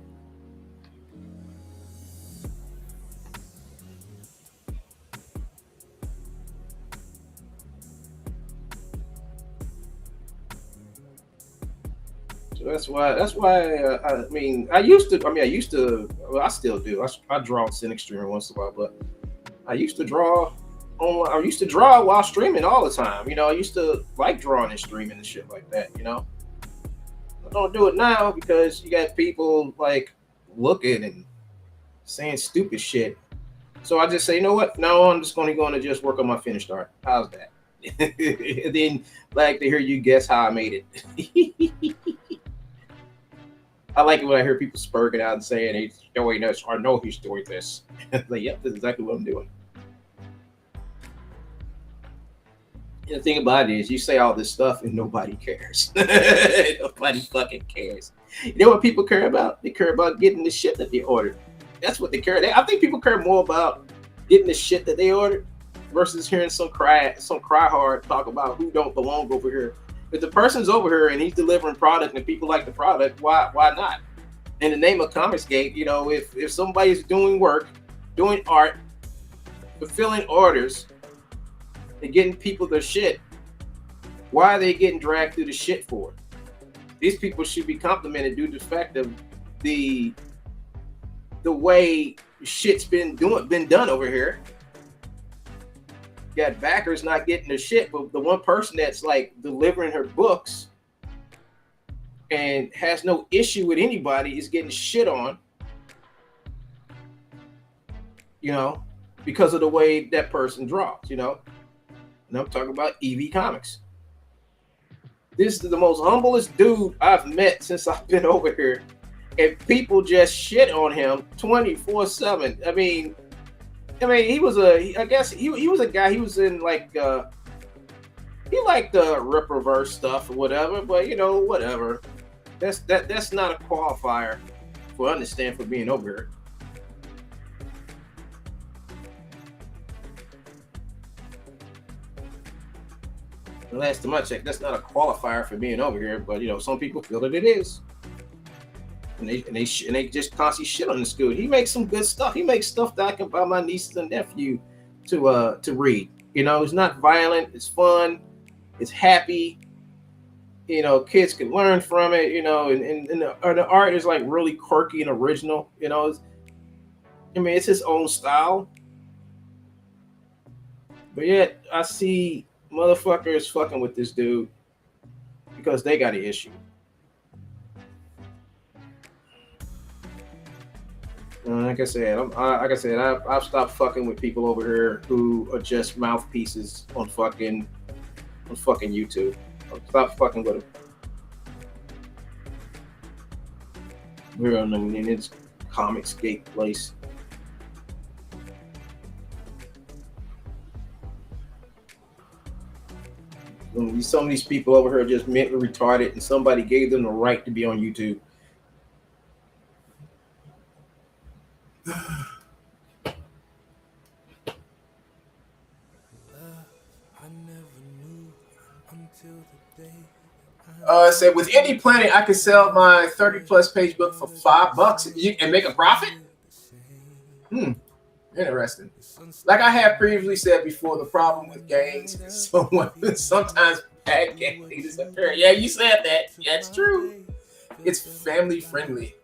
So that's why. I mean, I used to. Well, I still do. I draw on Cynic Streamer once in a while, but I used to draw while streaming all the time. I used to like drawing and streaming and shit like that. I don't do it now because you got people like looking and saying stupid shit. So I just say, you know what? Now I'm just going to just work on my finished art. How's that? And then like to hear you guess how I made it. I like it when I hear people spurging out and saying he's doing this or no, he's doing this. Like, yep, that's exactly what I'm doing. And the thing about it is, you say all this stuff and nobody cares. Nobody fucking cares. You know what people care about? They care about getting the shit that they ordered. That's what they care. I think people care more about getting the shit that they ordered versus hearing some cry hard talk about who don't belong over here. If the person's over here and he's delivering product and people like the product, why not? In the name of Comicsgate, if somebody's doing work, doing art, fulfilling orders, and getting people their shit, why are they getting dragged through the shit for? These people should be complimented due to the fact of the way shit's been done over here. You got backers not getting their shit, but the one person that's like delivering her books and has no issue with anybody is getting shit on, because of the way that person draws, And I'm talking about EV Comics. This is the most humblest dude I've met since I've been over here. And people just shit on him 24/7. I mean, he was a guy, he was in like, he liked the rip reverse stuff or whatever, but whatever. That's not a qualifier for being over here. The last time I checked, that's not a qualifier for being over here, but some people feel that it is. And they just constantly shit on this dude. He makes some good stuff. He makes stuff that I can buy my nieces and nephew to read. It's not violent. It's fun. It's happy. Kids can learn from it. And the art is like really quirky and original. It's his own style. But yet I see motherfuckers fucking with this dude because they got an issue. Like I said, I've stopped fucking with people over here who are just mouthpieces on fucking YouTube. Stop fucking with them. We're in this Comicsgate place. Some of these people over here are just mentally retarded, and somebody gave them the right to be on YouTube. It said with Indy Planet, I could sell my 30+ page book for $5 and make a profit. Interesting. Like I have previously said before, the problem with gangs is sometimes bad gang leaders appear. Yeah, you said that. That's true. It's family friendly.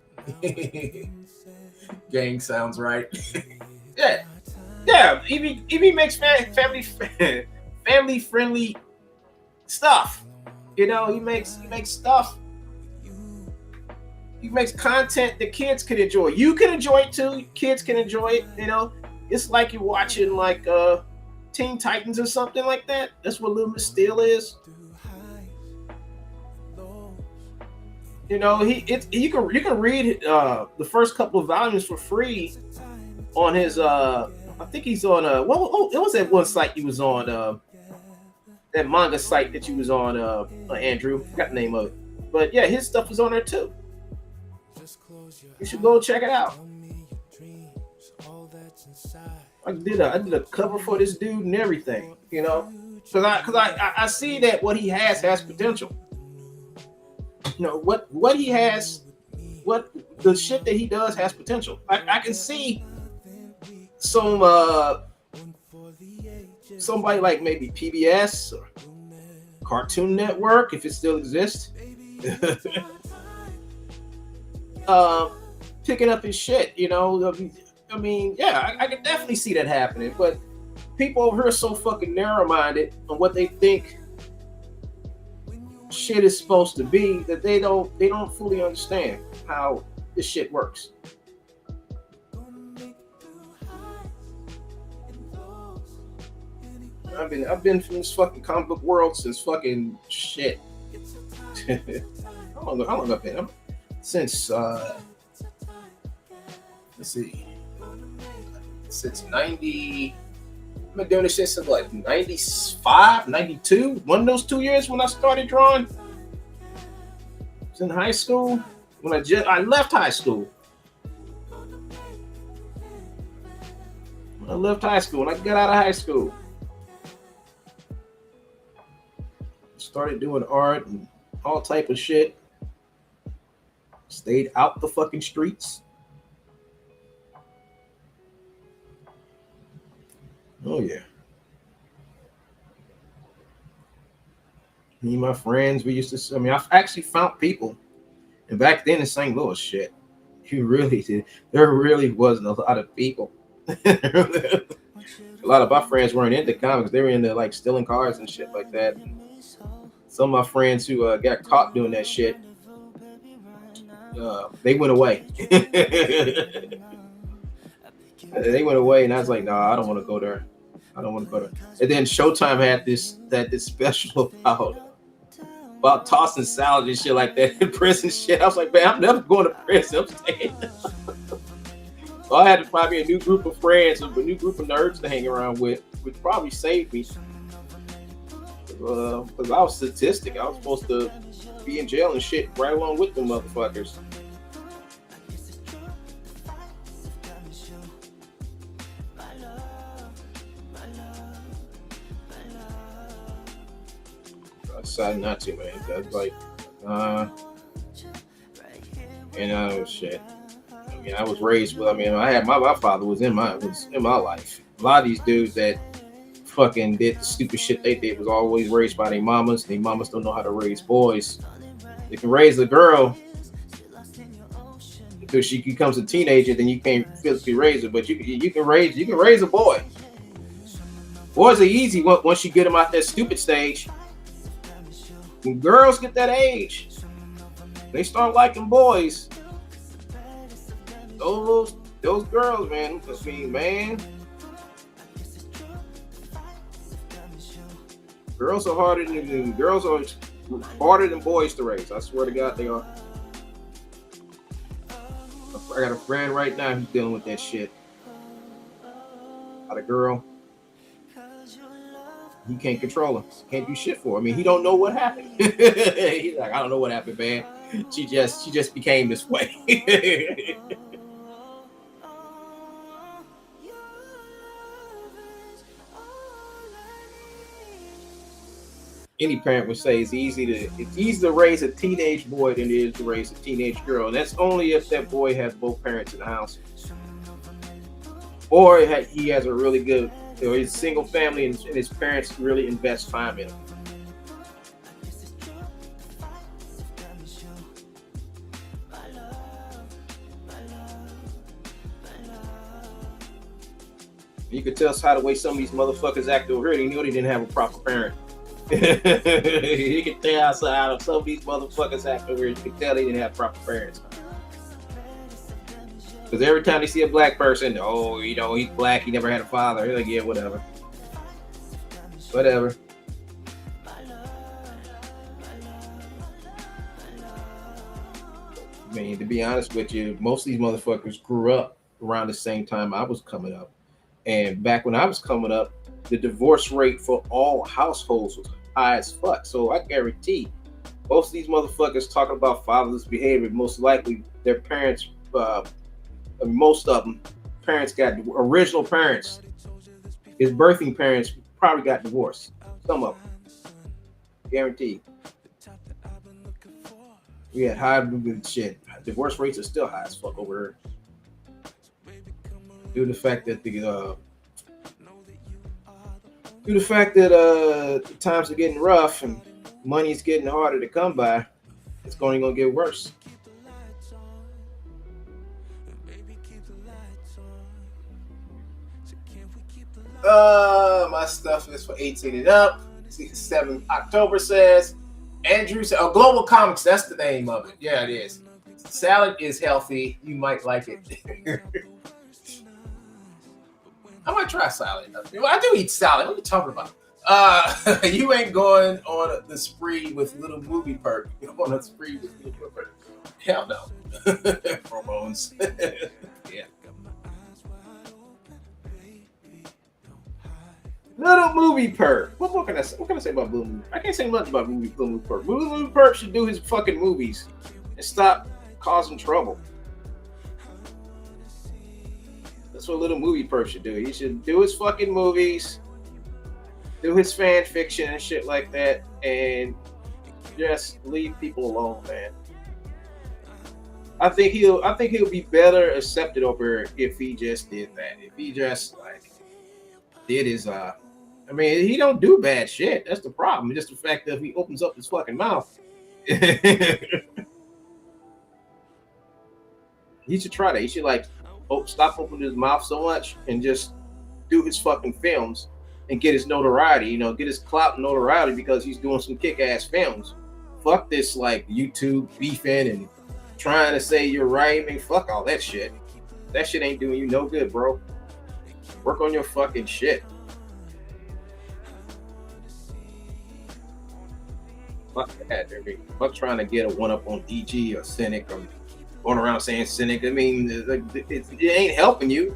Gang sounds right. Yeah. Evie makes family friendly stuff. You know, he makes stuff. He makes content that kids can enjoy. You can enjoy it too. Kids can enjoy it. You know, it's like you're watching like Teen Titans or something like that. That's what Little Miss Steel is. You know, you can read the first couple of volumes for free on his. I think he's on it was that one site he was on. That manga site that you was on, Andrew. Forgot the name of it. But yeah, his stuff is on there too. You should go check it out. I did a cover for this dude and everything, you know, because I see that what he has potential. You know what he has, what the shit that he does has potential. I can see somebody like maybe PBS or Cartoon Network, if it still exists, picking up his shit, you know. I mean, yeah, I can definitely see that happening, but people over here are so fucking narrow-minded on what they think shit is supposed to be that they don't fully understand how this shit works. I've been from this fucking comic book world since fucking shit. How long I've been? Since let's see, since 90. I've been doing this shit since like 95, 92. One of those 2 years when I started drawing. I was in high school when I left high school. When I left high school, when I got out of high school. Started doing art and all type of shit. Stayed out the fucking streets. Oh yeah. Me and my friends, we used to. I mean, I've actually found people, and back then in St. Louis, shit, you really did. There really wasn't a lot of people. A lot of my friends weren't into comics; they were into like stealing cars and shit like that. Some of my friends who got caught doing that shit, they went away. They went away, and I was like, "Nah, I don't want to go there. I don't want to go there." And then Showtime had this special about tossing salad and shit like that in prison shit. I was like, "Man, I'm never going to prison. I'm staying." So I had to find me a new group of friends, a new group of nerds to hang around with, which probably saved me. Because I was statistic. I was supposed to be in jail and shit right along with them motherfuckers. I decided not to, man. That's like, shit. I mean, I was raised with. I mean, I had my father was in my life. A lot of these dudes that fucking did the stupid shit they did was always raised by their mamas. Their mamas don't know how to raise boys. They can raise a girl until she becomes a teenager, then you can't physically raise her, but you can raise a boy. Boys are easy once you get them out that stupid stage. When girls get that age, they start liking boys. Those Those girls, man. I mean, man. Girls are harder than boys to raise. I swear to God, they are. I got a friend right now who's dealing with that shit. Got a girl. He can't control her. Can't do shit for her. I mean, he don't know what happened. He's like, I don't know what happened, man. She just became this way. Any parent would say it's easy to raise a teenage boy than it is to raise a teenage girl. And that's only if that boy has both parents in the house, or he has a really good, he's a single family and his parents really invest time in him. You could tell how the way some of these motherfuckers act over here. They knew they didn't have a proper parent. You can tell how some of these motherfuckers act over here. You can tell they didn't have proper parents. Because every time they see a black person, oh, you know, he's black, he never had a father. They're like, yeah, whatever. Whatever. I mean, to be honest with you, most of these motherfuckers grew up around the same time I was coming up. And back when I was coming up, the divorce rate for all households was high as fuck. So I guarantee most of these motherfuckers talking about fatherless behavior, most likely their parents, most of them, original parents, his birthing parents probably got divorced. Some of them. Guaranteed. We had high shit. Divorce rates are still high as fuck over here. Due to the fact that the times are getting rough and money's getting harder to come by, it's only gonna get worse. My stuff is for 18 and up. 7 October says Andrew said, oh, Global Comics, that's the name of it. Yeah, it is. Salad is healthy. You might like it. I might try salad. I do eat salad. What are you talking about? You ain't going on the spree with little movie perk. You're on a spree with little movie perk. Hell no. Hormones. Yeah. Little movie perk. What can I say? What can I say about Blue Movie? I can't say much about Blue Movie Perk. Blue Movie Perk should do his fucking movies and stop causing trouble. That's what Little Movie Perk should do. He should do his fucking movies, do his fan fiction and shit like that, and just leave people alone, man. I think he'll be better accepted over if he just did that. If he just like did his I mean, he don't do bad shit. That's the problem. Just the fact that if he opens up his fucking mouth, he should try that. He should like stop opening his mouth so much and just do his fucking films and get his notoriety. You know, get his clout and notoriety because he's doing some kick-ass films. Fuck this like YouTube beefing and trying to say you're right. I mean, fuck all that shit. That shit ain't doing you no good, bro. Work on your fucking shit. Fuck that, dude. Fuck trying to get a one-up on DG or Cynic or going around saying Cynic. I mean, it ain't helping you.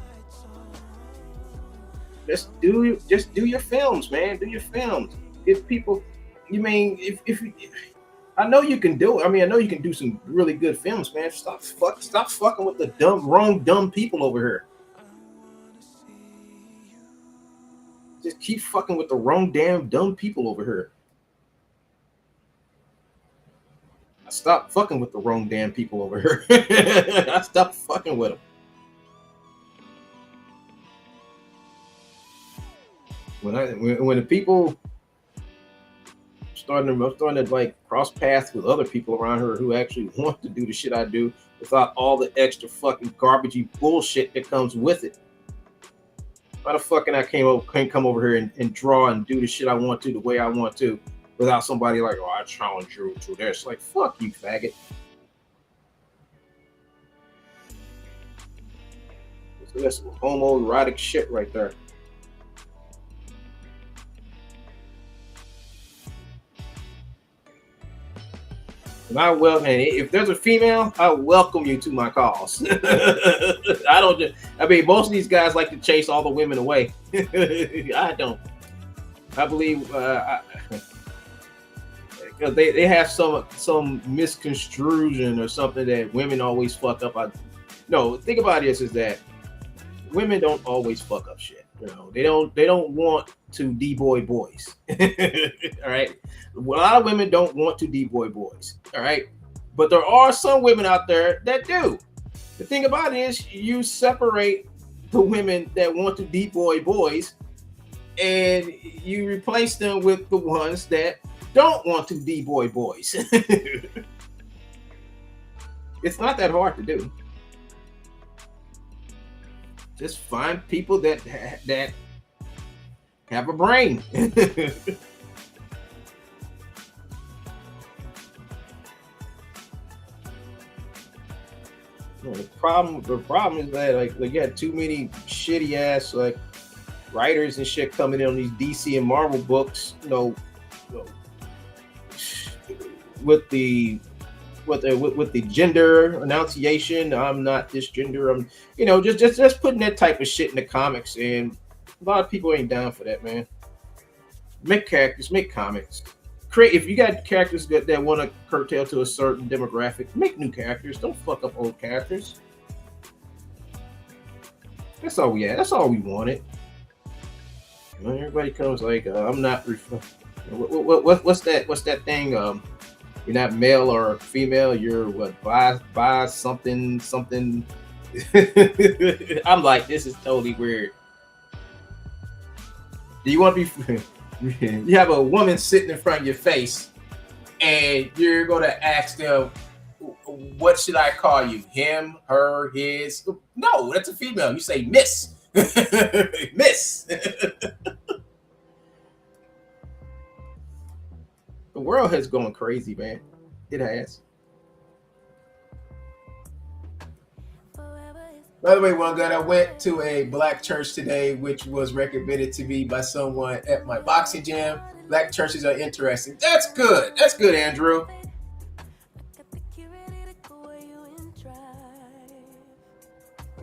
Just do your films, man. Do your films. If people, you mean, if I know you can do it. I mean, I know you can do some really good films, man. Stop fucking with the wrong dumb people over here. Just keep fucking with the wrong damn dumb people over here. Stop fucking with the wrong damn people over here. I stopped fucking with them. When the people starting to like cross paths with other people around here who actually want to do the shit I do without all the extra fucking garbagey bullshit that comes with it. Why the fuck can I can't come over here and draw and do the shit I want to the way I want to without somebody like, oh, I challenge you to this. Like, fuck you, faggot. That's some homoerotic shit right there. And and if there's a female, I welcome you to my cause. I mean, most of these guys like to chase all the women away. I don't. I believe because they have some misconstruction or something that women always fuck up. No, think about this is that women don't always fuck up shit. You know, they don't want to D-boy boys. All right. A lot of women don't want to D-boy boys. All right. But there are some women out there that do. The thing about it is you separate the women that want to D-boy boys and you replace them with the ones that don't want to D-boy boys. It's not that hard to do. Just find people that have a brain. Well, the problem is that like you got too many shitty ass like writers and shit coming in on these DC and Marvel books, with the gender enunciation. I'm not this gender. I'm just putting that type of shit in the comics, and a lot of people ain't down for that, man. Make characters, make comics. Create if you got characters that want to curtail to a certain demographic, make new characters. Don't fuck up old characters. That's all we had. That's all we wanted. When everybody comes like, I'm not. What's that thing? You're not male or female. You're what? By something. I'm like, this is totally weird. Do you want to be? You have a woman sitting in front of your face, and you're going to ask them, "What should I call you? Him, her, his?" No, that's a female. You say Miss, Miss. The world has gone crazy, man. It has. By the way, One Gun, I went to a black church today, which was recommended to me by someone at my boxing gym. Black churches are interesting. That's good. That's good, Andrew.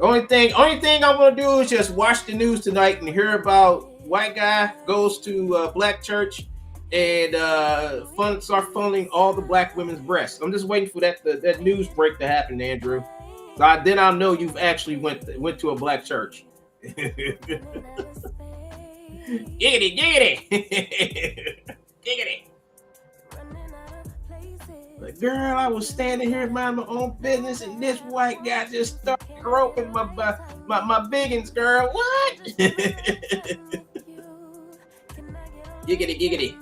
Only thing I want to do is just watch the news tonight and hear about white guy goes to black church and start funneling all the black women's breasts. I'm just waiting for that news break to happen, Andrew. Then I'll know you've actually went to a black church. Giggity, giggity, giggity. Like, girl, I was standing here minding my own business, and this white guy just started groping my biggins, girl. What? Giggity, giggity.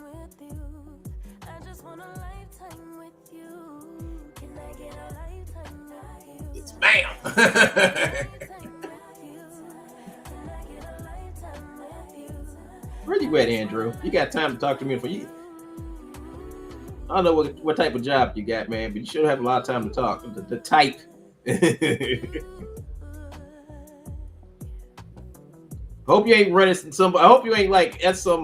Bam! Where you at, Andrew? You got time to talk to me for you? I don't know what type of job you got, man, but you should have a lot of time to talk. The type. Hope you ain't running some. I hope you ain't like at some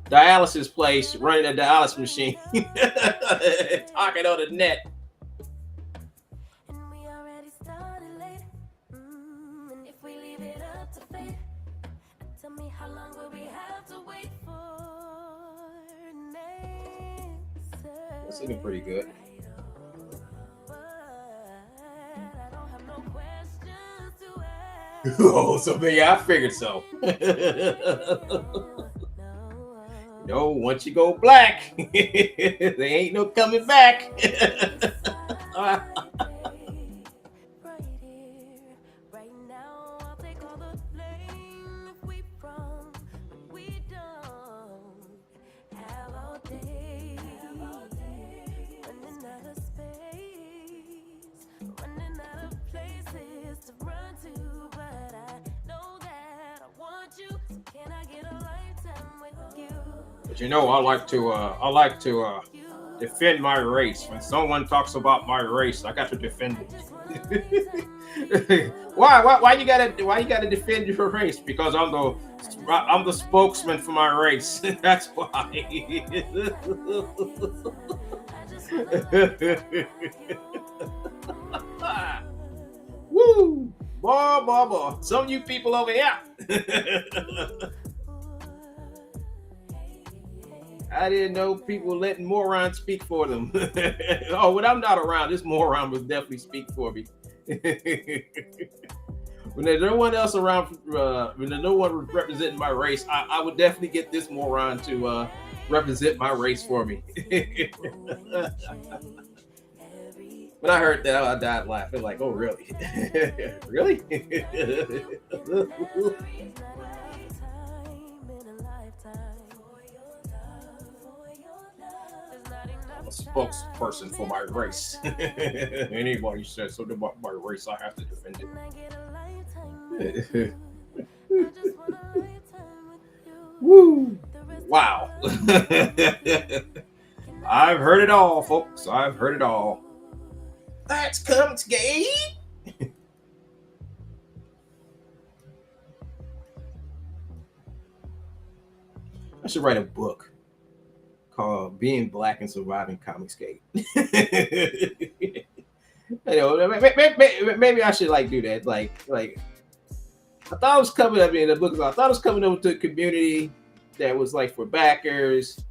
dialysis place running a dialysis machine, talking on the net. That's looking pretty good. Oh, so yeah, I figured so. Once you go black, there ain't no coming back. But I like to defend my race. When someone talks about my race, I got to defend it. Why you gotta defend your race? Because I'm the spokesman for my race. That's why. Woo! Boy. Some of you people over here. I didn't know people letting morons speak for them. Oh, when I'm not around, this moron will definitely speak for me. When there's no one else around, when there's no one representing my race, I would definitely get this moron to represent my race for me. When I heard that, I died laughing. Like, oh, really? Really? I'm a spokesperson for my race. Anybody says something about my race, I have to defend it. Woo! Wow. I've heard it all, folks. I've heard it all. That's comes gay. I should write a book called "Being Black and Surviving Comicscape." Maybe I should do that. Like I thought I was coming up in the book. I thought I was coming over to a community that was like for backers,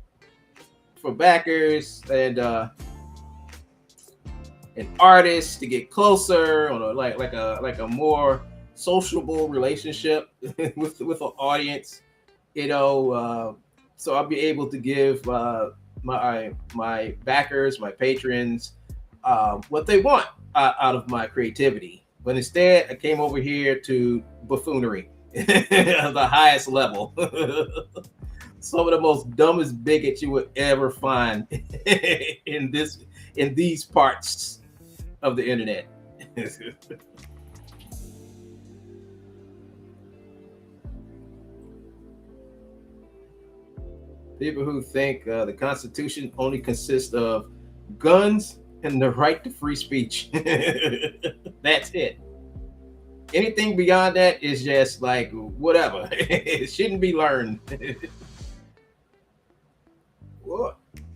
and artists to get closer on a more sociable relationship with an audience, so I'll be able to give my backers, my patrons, what they want out of my creativity. But instead, I came over here to buffoonery at the highest level. Some of the most dumbest bigots you would ever find in these parts of the internet. People who think the Constitution only consists of guns and the right to free speech. That's it. Anything beyond that is just like whatever. It shouldn't be learned.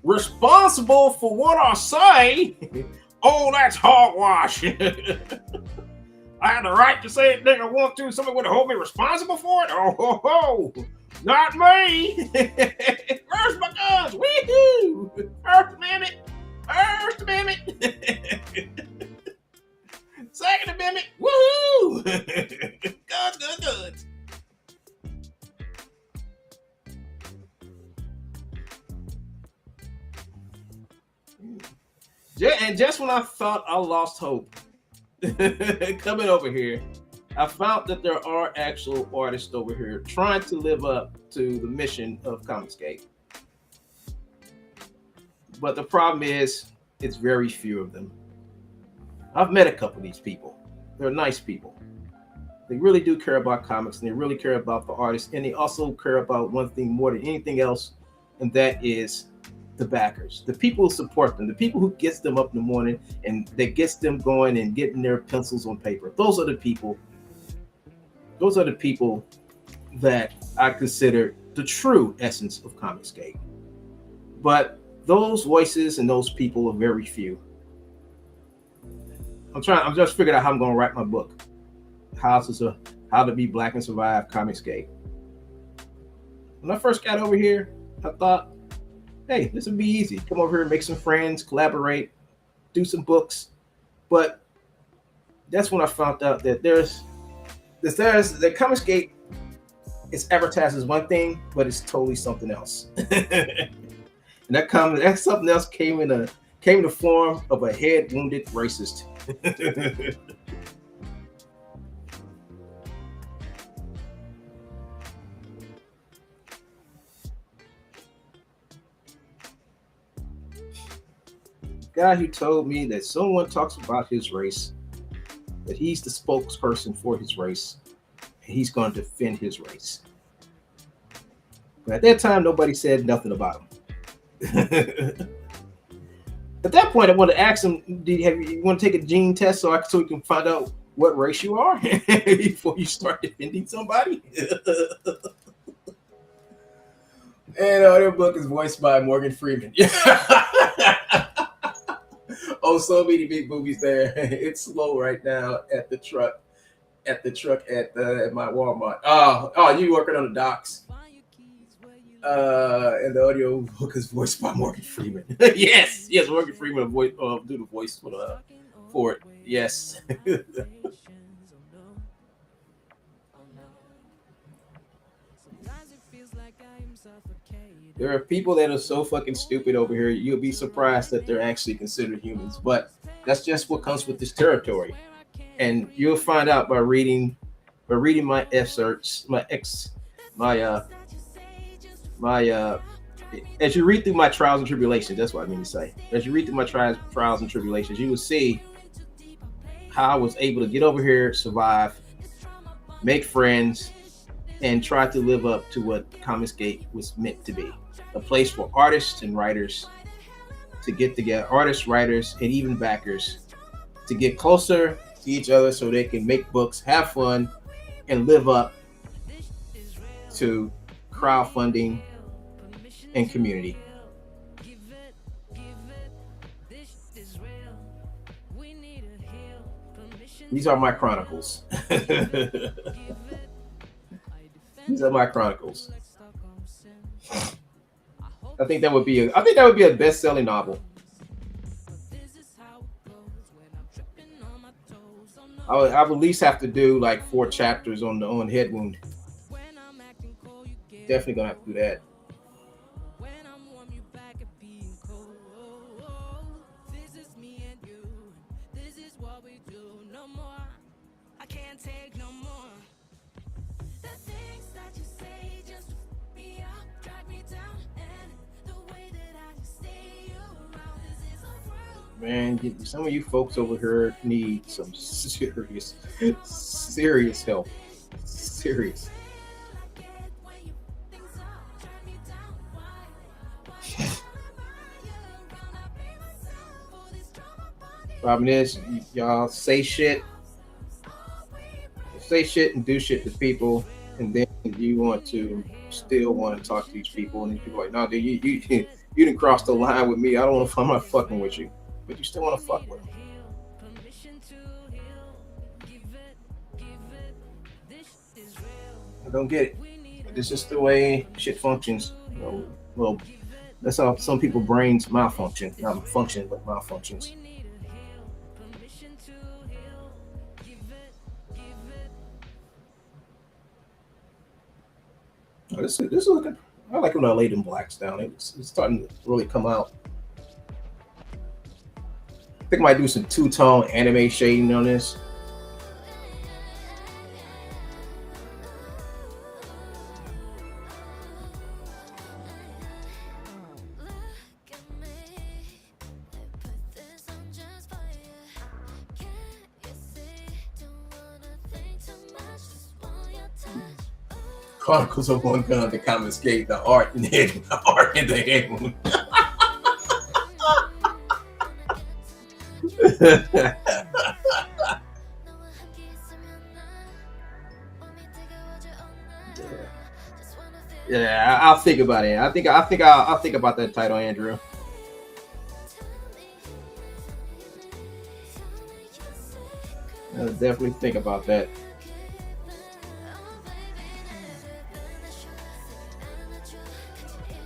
Responsible for what I say? Oh, that's hogwash. I had the right to say anything I want to. Somebody would hold me responsible for it? Oh, not me. Where's my guns? Woohoo! First Amendment. Second Amendment. Woohoo! Guns. And just when I thought I lost hope, coming over here, I found that there are actual artists over here trying to live up to the mission of Comicscape. But the problem is, it's very few of them. I've met a couple of these people. They're nice people. They really do care about comics, and they really care about the artists, and they also care about one thing more than anything else, and that is the backers, the people who support them, the people who gets them up in the morning and that gets them going and getting their pencils on paper. Those are the people that I consider the true essence of Comicscape. But those voices and those people are very few. I'm just figuring out how I'm going to write my book. How to be black and survive Comicscape. When I first got over here, I thought, hey, this would be easy. Come over here, make some friends, collaborate, do some books. But that's when I found out that there's the Comicscape is advertised as one thing, but it's totally something else. And that something else came in the form of a head wounded racist. Guy who told me that someone talks about his race, that he's the spokesperson for his race, and he's going to defend his race. But at that time, nobody said nothing about him. At that point, I want to ask him, you want to take a gene test so we can find out what race you are before you start defending somebody. And audiobook is voiced by Morgan Freeman. Oh, so many big movies there. It's slow right now at the truck at my Walmart. Oh, you working on the docks? And the audio book is voiced by Morgan Freeman. Yes, Morgan Freeman do the voice for it. Yes. There are people that are so fucking stupid over here. You'll be surprised that they're actually considered humans. But that's just what comes with this territory. And you'll find out by reading my excerpts, as you read through my trials and tribulations, that's what I mean to say. As you read through my trials and tribulations, you will see how I was able to get over here, survive, make friends, and try to live up to what Comicsgate was meant to be. A place for artists and writers to get together, artists, writers, and even backers to get closer to each other so they can make books, have fun, and live up to crowdfunding and community. These are my chronicles. These are my chronicles. I think that would be a best-selling novel. I would at least have to do like 4 chapters on head wound. Definitely gonna have to do that. Man, some of you folks over here need some serious help. Serious. Problem is, y'all say shit and do shit to people, and then you still want to talk to these people, and people are like, no, dude, you didn't cross the line with me. I'm not fucking with you, but you still want to fuck with them. I don't get it. It's just the way shit functions. Well, that's how some people brains malfunction. Not function, but malfunctions. Oh, this is looking. I like when I laid them blacks down. It's starting to really come out. I think I might do some two-tone anime shading on this. Chronicles of One Gun, the Comicsgate, the art and the head wound. Yeah, I'll think about it. I'll think about that title, Andrew. I'll definitely think about that.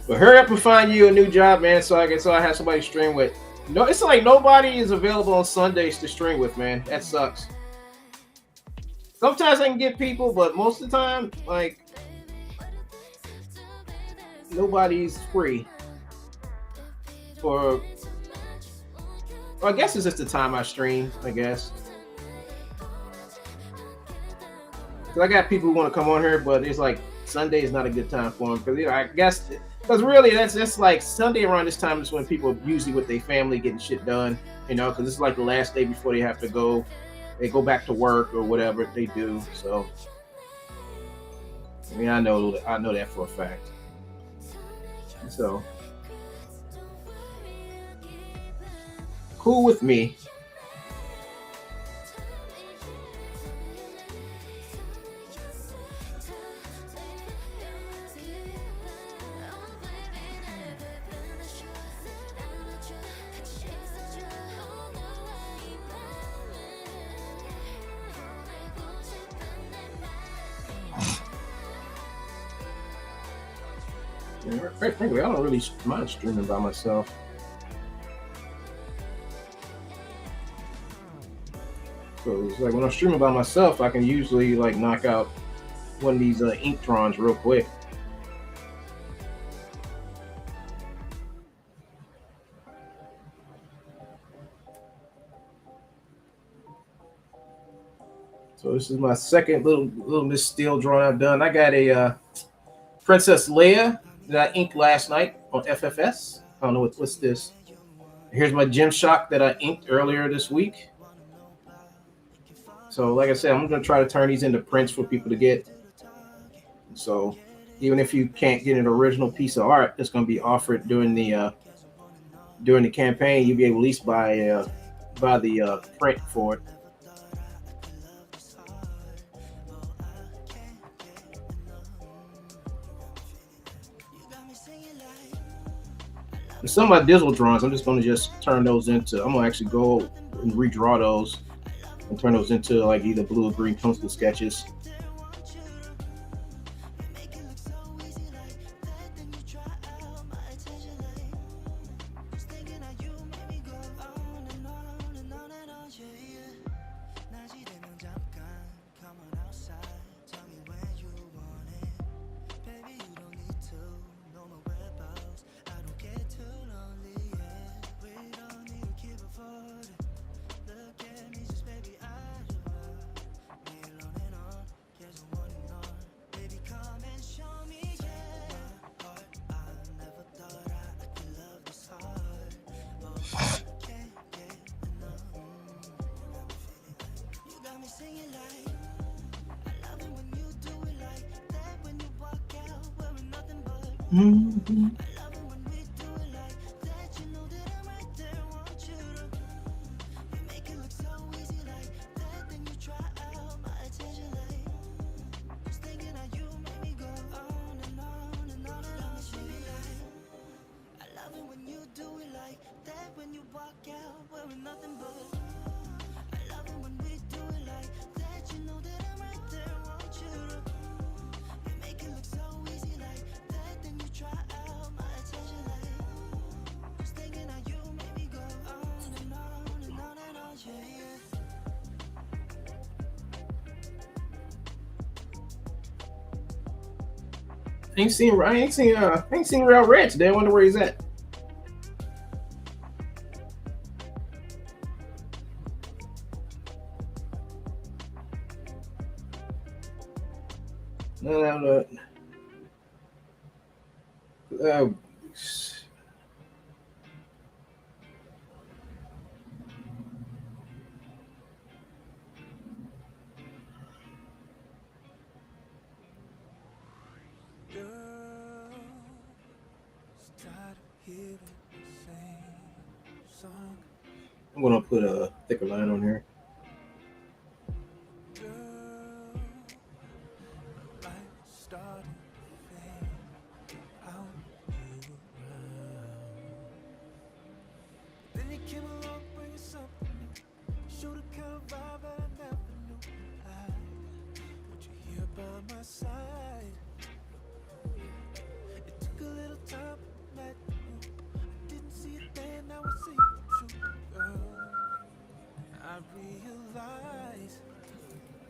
But hurry up and find you a new job, man, so I have somebody to stream with. No, it's like nobody is available on Sundays to stream with, man. That sucks. Sometimes I can get people, but most of the time, like, nobody's free. Well, I guess it's just the time I stream, I guess. Because I got people who want to come on here, but it's like Sunday is not a good time for them. Because I guess... Because really, that's like Sunday around this time is when people usually with their family getting shit done, because it's like the last day before they have to go. They go back to work or whatever they do. So, I mean, I know that for a fact. So, cool with me. And quite frankly, I don't really mind streaming by myself. So it's like when I'm streaming by myself, I can usually like knock out one of these ink drawings real quick. So this is my second little Miss Steel drawing I've done. I got a Princess Leia that I inked last night on FFS. I don't know what's this. Here's my Gymshock that I inked earlier this week. So like I said, I'm gonna try to turn these into prints for people to get. So even if you can't get an original piece of art that's gonna be offered during the campaign, you'll be able to at least buy the print for it. And some of my Dizzle drawings, I'm just going to just turn those into. I'm going to actually go and redraw those and turn those into like either blue or green pencil sketches. Mm-hmm. I ain't seen Real Red today. I wonder where he's at. No. I'm gonna put a thicker line on here.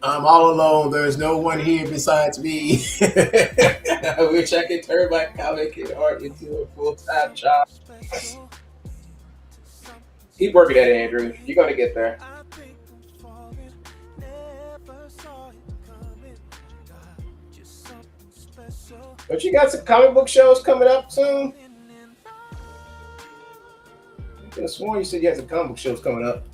I'm all alone. There's no one here besides me. I wish I could turn my comic and art into a full-time job. Keep working at it, Andrew. You're gonna get there. But you got some comic book shows coming up soon? I could have sworn you said you had some comic book shows coming up.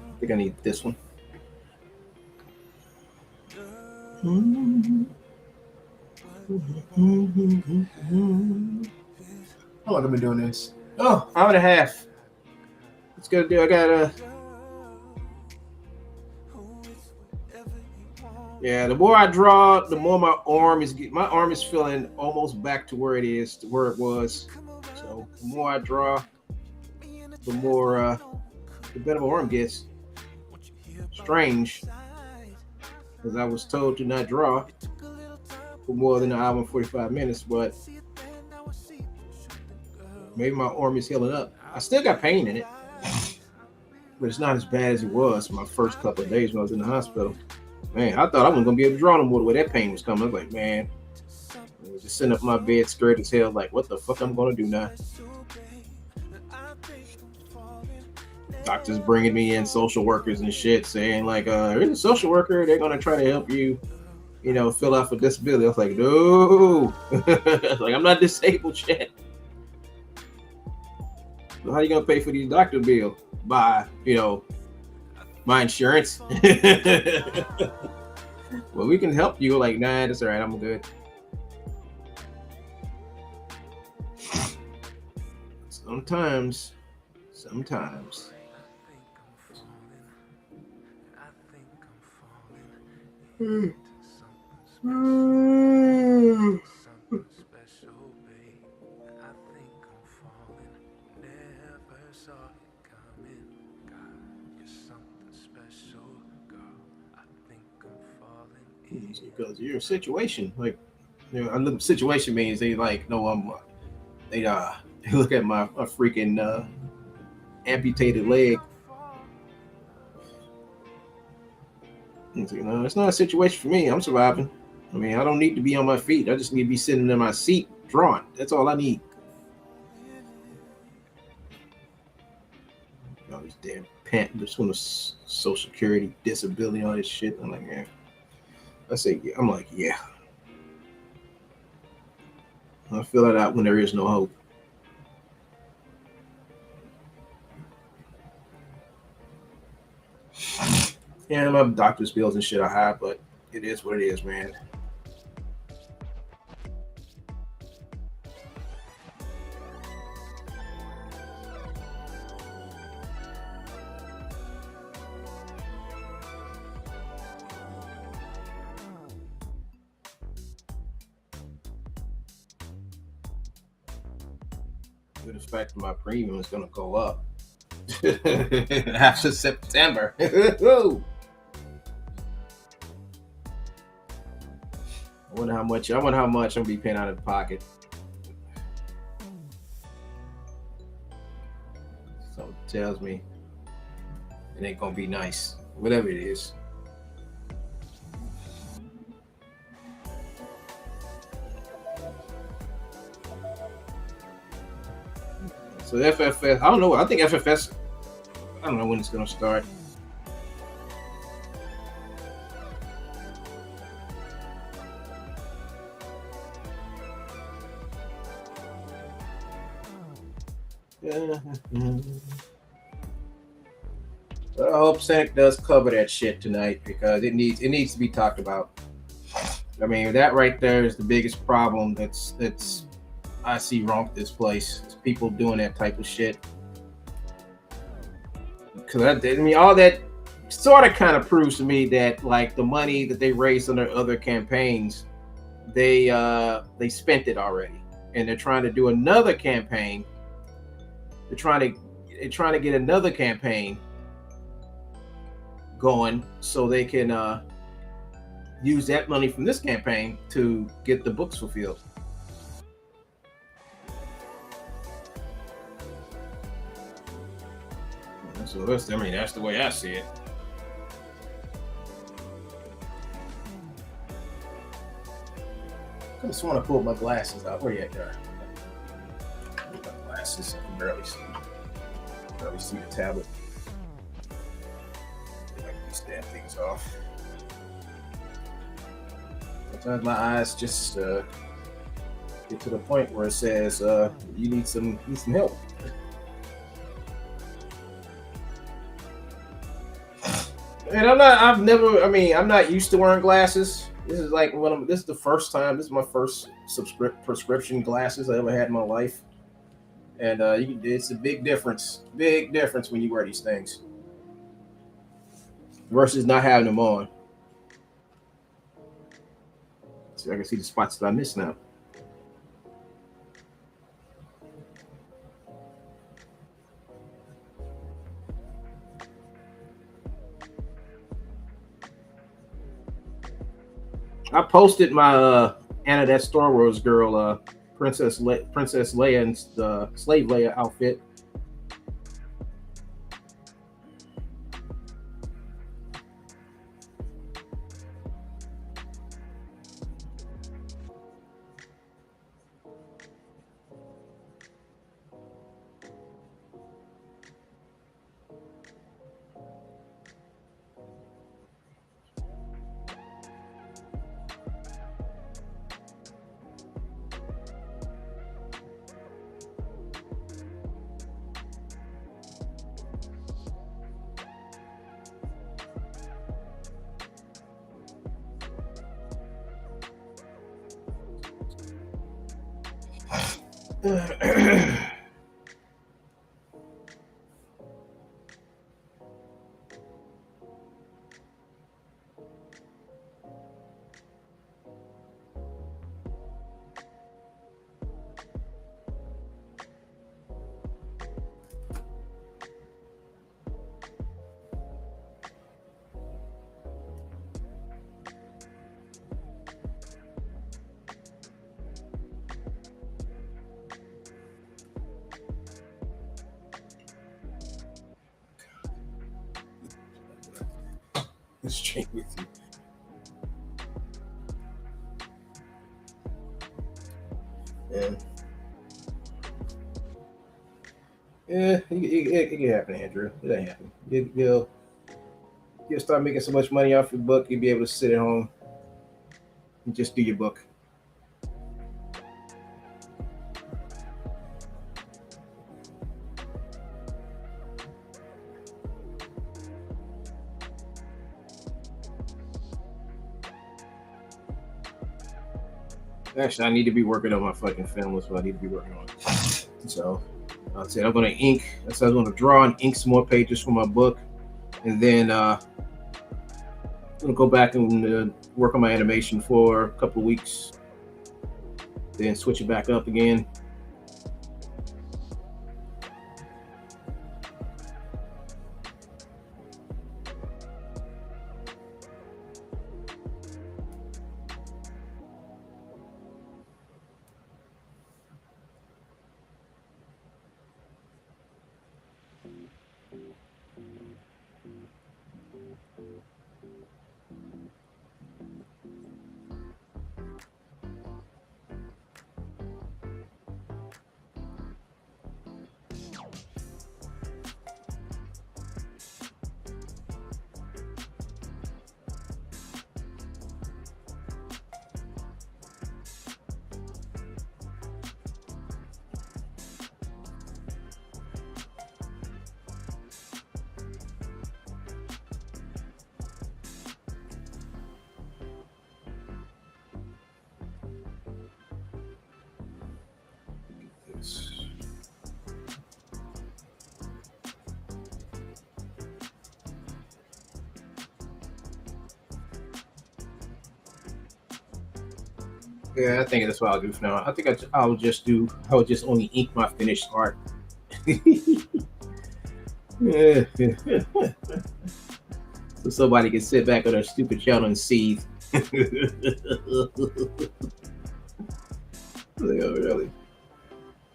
I think I need this one. How long have I been doing this? Oh, hour and a half. It's gonna do. I gotta. Yeah, the more I draw, the more my arm is feeling almost back to where it was. So the more I draw, the better my arm gets. Strange, because I was told to not draw for more than an hour and 45 minutes, but maybe my arm is healing up. I still got pain in it, but it's not as bad as it was my first couple of days when I was in the hospital. Man, I thought I wasn't gonna be able to draw no more the way that pain was coming. I was like, man, I was just sitting up in my bed scared as hell, like, what the fuck I'm gonna do now? Doctors bringing me in, social workers and shit, saying like, you're a social worker, they're gonna try to help you, fill out for disability. I was like, no, like I'm not disabled yet. So how you gonna pay for these doctor bills? By, my insurance. Well, we can help you. Like, nah, that's all right, I'm good. Sometimes. Because your situation, like, I look. Situation means they like, no, they look at my freaking amputated leg. It's not a situation for me. I'm surviving. I mean, I don't need to be on my feet. I just need to be sitting in my seat drawing. That's all I need. All these damn just from the Social Security, disability, all this shit. I'm like, man. I'm like, yeah. I fill it out when there is no hope. Yeah, my doctor's bills and shit are high, but it is what it is, man. Due to the fact that my premium is going to go up after September. I wonder how much I'm gonna be paying out of pocket. So it tells me it ain't gonna be nice. Whatever it is. So FFS, I don't know. I think FFS, I don't know when it's gonna start. But I hope Senate does cover that shit tonight because it needs to be talked about. I mean, that right there is the biggest problem that's I see wrong with this place. It's people doing that type of shit. Because all that sort of kind of proves to me that like the money that they raised under other campaigns, they spent it already, and they're trying to do another campaign. They're trying to get another campaign going so they can use that money from this campaign to get the books fulfilled. So that's the way I see it. I just want to pull my glasses out. Where you at there? My glasses, I can barely see the tablet. I can these damn things off. Sometimes my eyes just get to the point where it says you need some help. And I'm not used to wearing glasses. This is like this is the first time. This is my first prescription glasses I ever had in my life. And it's a big difference when you wear these things versus not having them on. So I can see the spots that I missed now. I posted my Anna that Star Wars girl, Princess Leia and the Slave Leia outfit. Straight with you. Yeah, it can happen, Andrew. It ain't happen. You'll start making so much money off your book, you'll be able to sit at home and just do your book. Actually, I need to be working on my fucking film. That's what I need to be working on. So, I said I'm gonna ink. I said I'm gonna draw and ink some more pages for my book, and then I'm gonna go back and work on my animation for a couple of weeks, then switch it back up again. Yeah, I think that's what I'll do for now. I think I'll just only ink my finished art. So somebody can sit back on their stupid channel and seethe. Really?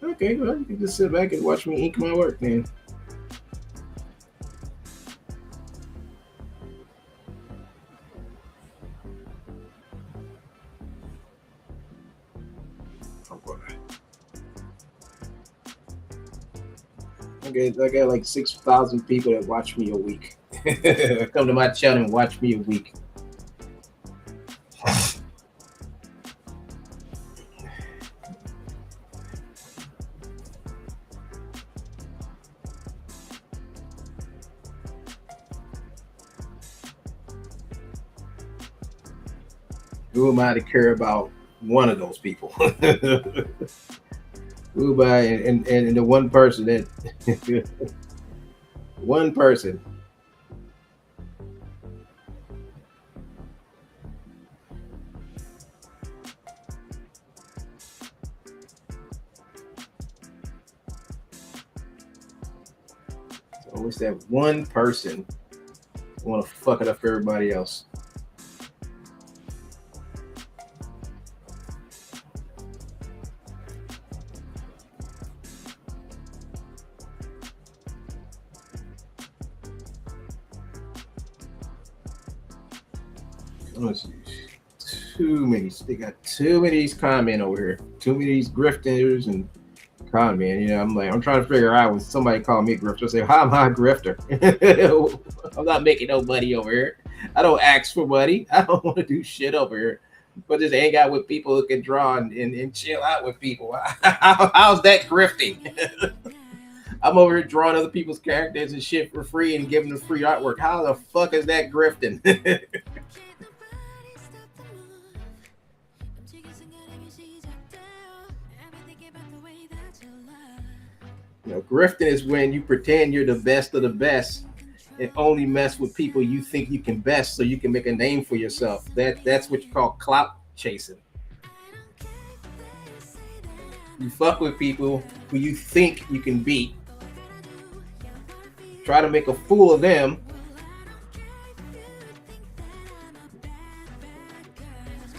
Okay, well, you can just sit back and watch me ink my work then. I got like 6,000 people that watch me a week. Come to my channel and watch me a week. Who am I to care about one of those people? Who am I and the one person that one person. Always that one person want to fuck it up for everybody else. Let's see. Too many. They got too many of these con men over here. Too many of these grifters and con men. You know, I'm trying to figure out when somebody call me a grifter, I say, how am I a grifter? I'm not making no money over here. I don't ask for money. I don't want to do shit over here. But just hang out with people who can draw and chill out with people. How's that grifting? I'm over here drawing other people's characters and shit for free and giving them free artwork. How the fuck is that grifting? You know, grifting is when you pretend you're the best of the best and only mess with people you think you can best so you can make a name for yourself. That's what you call clout chasing. You fuck with people who you think you can beat. Try to make a fool of them.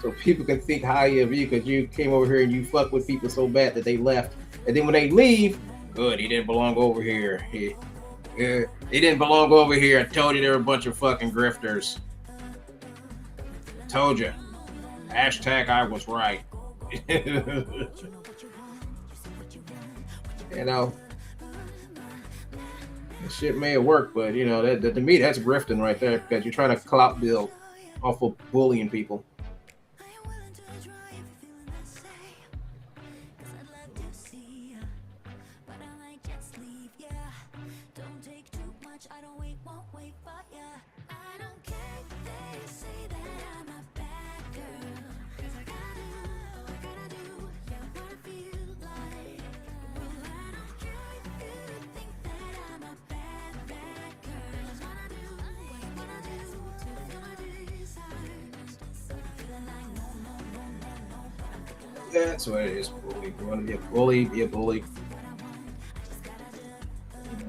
So people can think highly of you because you came over here and you fuck with people so bad that they left. And then when they leave, good, he didn't belong over here. He didn't belong over here. I told you they were a bunch of fucking grifters. Told you. Hashtag I was right. You know, that shit may have worked, but you know, that to me, that's grifting right there because you're trying to clout build off of bullying people. That's what it is, bully. If you want to be a bully, be a bully.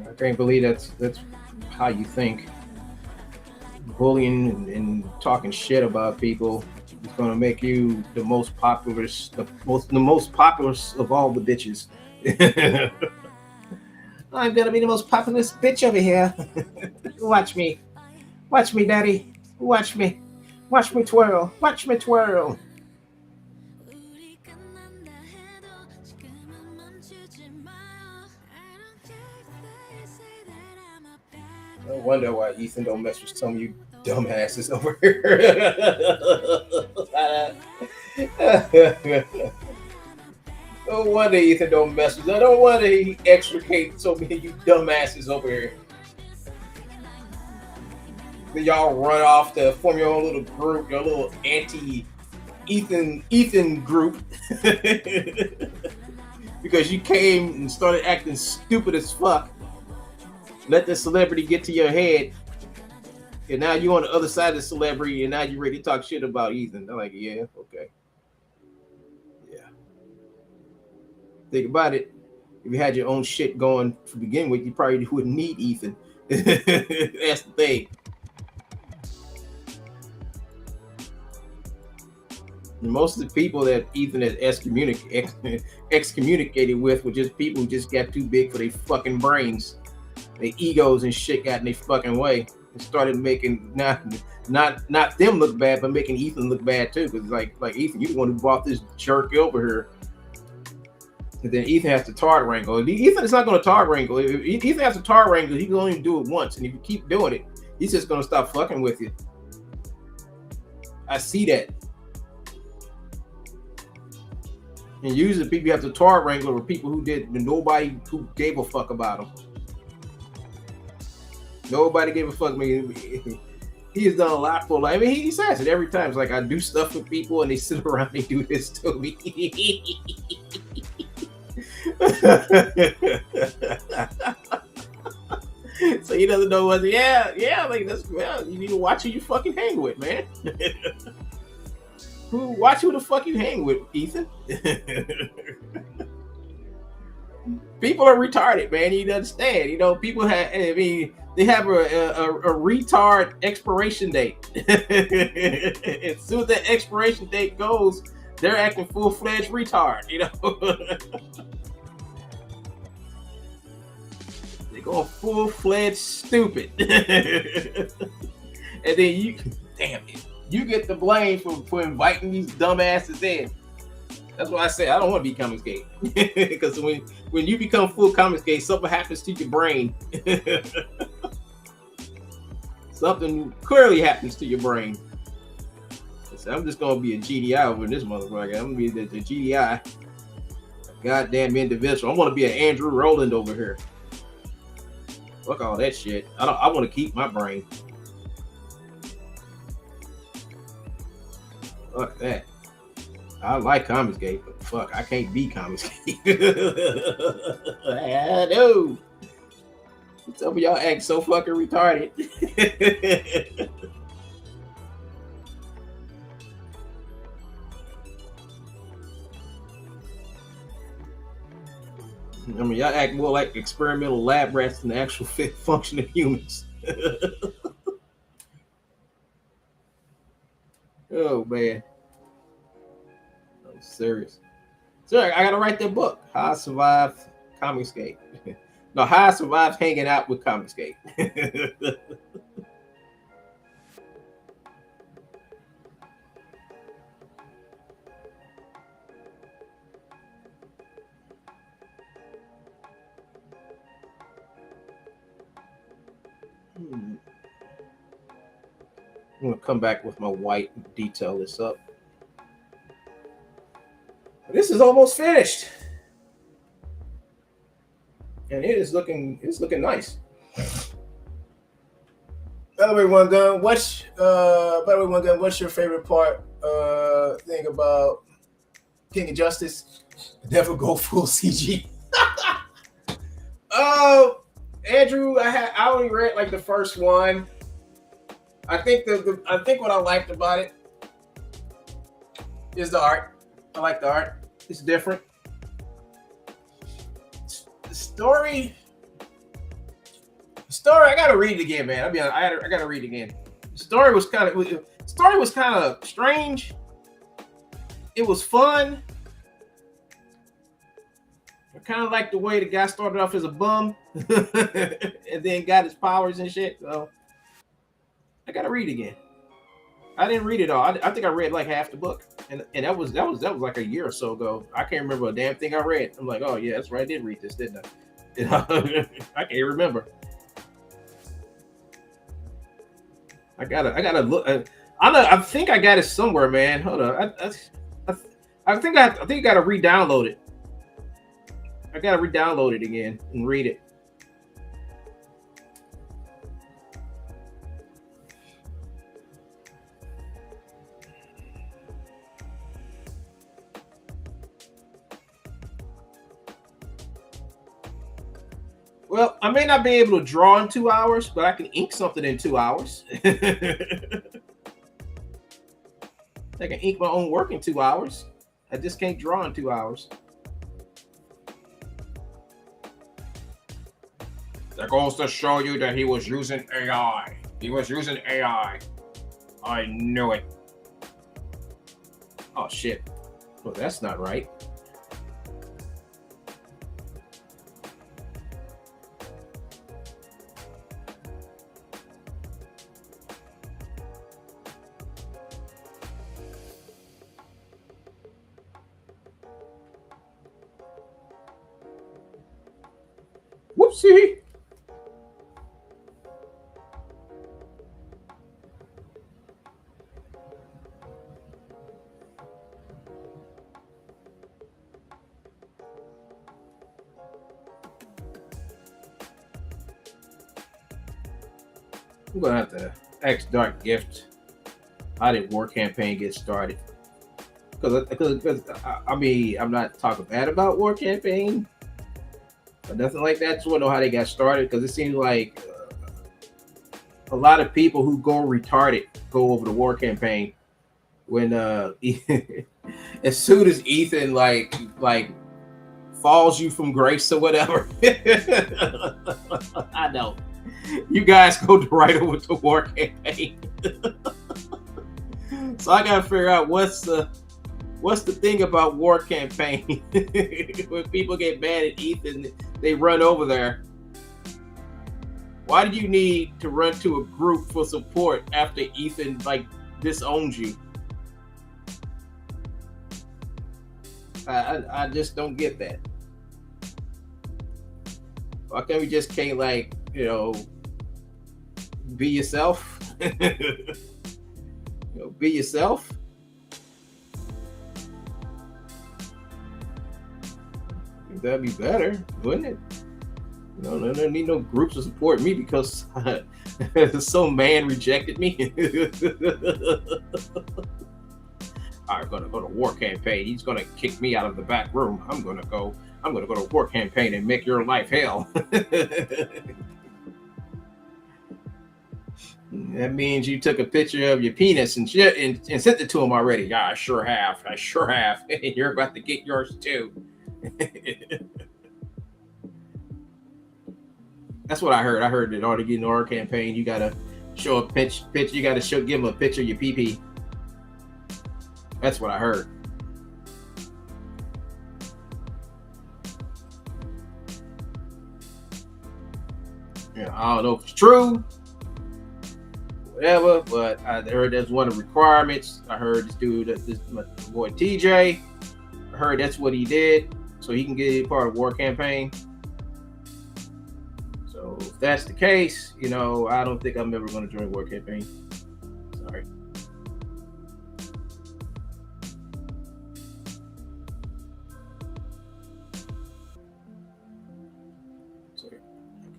I can't believe that's how you think. Bullying and talking shit about people is going to make you the most popular, the most popular of all the bitches. I'm gonna be the most popular bitch over here. Watch me, daddy. Watch me twirl. Watch me twirl. No wonder why Ethan don't mess with some of you dumbasses over here. No wonder Ethan don't mess with. I don't wonder he extricates so many of you dumbasses over here. Then y'all run off to form your own little group, your little anti-Ethan group. Because you came and started acting stupid as fuck. Let the celebrity get to your head, and now you're on the other side of the celebrity, and now you're ready to talk shit about Ethan. They're like, yeah, okay. Yeah. Think about it. If you had your own shit going to begin with, you probably wouldn't need Ethan. That's the thing. And most of the people that Ethan has excommunicated with were just people who just got too big for their fucking brains. Their egos and shit got in their fucking way and started making not them look bad, but making Ethan look bad too. Because like Ethan, you the one who brought this jerk over here, and then Ethan has to tar wrangle. Ethan is not going to tar wrangle. If Ethan has to tar wrangle, he can only do it once, and if you keep doing it, he's just going to stop fucking with you. I see that. And usually, people you have to tar wrangle are people who nobody who gave a fuck about them. Nobody gave a fuck. He has done a lot for life. I mean, he says it every time. It's like, I do stuff with people and they sit around and do this to me. So he doesn't know what. Yeah. Like that's you need to watch who you fucking hang with, man. Watch who the fuck you hang with, Ethan. People are retarded, man. You understand? You know, people have. I mean, they have a retard expiration date. As soon as that expiration date goes, they're acting full-fledged retard. You know, they go full-fledged stupid. And then You get the blame for inviting these dumbasses in. That's why I say I don't want to be Comicsgate. Because when you become full Comicsgate, something happens to your brain. Something clearly happens to your brain. So I'm just gonna be a GDI over this motherfucker. I'm gonna be the GDI. Goddamn individual. I want to be an Andrew Rowland over here. Fuck all that shit. I want to keep my brain. Fuck that. I like Comicsgate, but fuck, I can't be Comicsgate. I know. Some of y'all act so fucking retarded. I mean, y'all act more like experimental lab rats than the actual fit functioning humans. Oh man, I'm serious. So I gotta write that book. How I Survived Comicsgate. No, how I survived hanging out with Comicsgate. I'm gonna come back with my white and detail this up. This is almost finished. And it's looking nice. By the way, One Gun, what's your favorite part thing about King of Justice? Never go full CG. Andrew, I only read like the first one. I think what I liked about it is the art. I like the art. It's different. The story, I gotta read it again, man. I gotta read it again. The story was kind of strange. It was fun. I kind of like the way the guy started off as a bum and then got his powers and shit. So I gotta read it again. I didn't read it all. I think I read like half the book, and that was like a year or so ago. I can't remember a damn thing I read. I'm like, oh yeah, that's right. I did read this, didn't I? I can't remember. I gotta look. I think I got it somewhere, man. Hold on. I think I gotta re-download it. I gotta re-download it again and read it. Well, I may not be able to draw in 2 hours, but I can ink something in 2 hours. I can ink my own work in 2 hours. I just can't draw in 2 hours. That goes to show you that he was using AI. He was using AI. I knew it. Oh, shit. Well, that's not right. Whoopsie. I'm gonna have to ask Dark Gift how did War Campaign get started? Because I mean, I'm not talking bad about War Campaign, but nothing like that. Just want to know how they got started, because it seems like a lot of people who go retarded go over the War Campaign when as soon as Ethan like falls you from grace or whatever. I know. You guys go right over to War Campaign. So I gotta figure out what's the thing about War Campaign. When people get mad at Ethan, they run over there. Why do you need to run to a group for support after Ethan like disowns you. I just don't get that. Why can't we just like, you know, be yourself? You know, be yourself. That'd be better, wouldn't it? You know, I don't need no groups to support me because some man rejected me. I'm gonna go to war campaign. He's gonna kick me out of the back room. I'm gonna go to war campaign and make your life hell. That means you took a picture of your penis and shit and sent it to him already. Yeah, I sure have. And you're about to get yours too. That's what I heard. I heard that in order to get an R campaign, you gotta show a pitch. You gotta give him a picture of your pee. That's what I heard. Yeah, I don't know if it's true, whatever, but I heard that's one of the requirements. I heard this dude, my boy TJ, I heard that's what he did so he can get part of war campaign. So if that's the case, you know, I don't think I'm ever going to join war campaign. Sorry.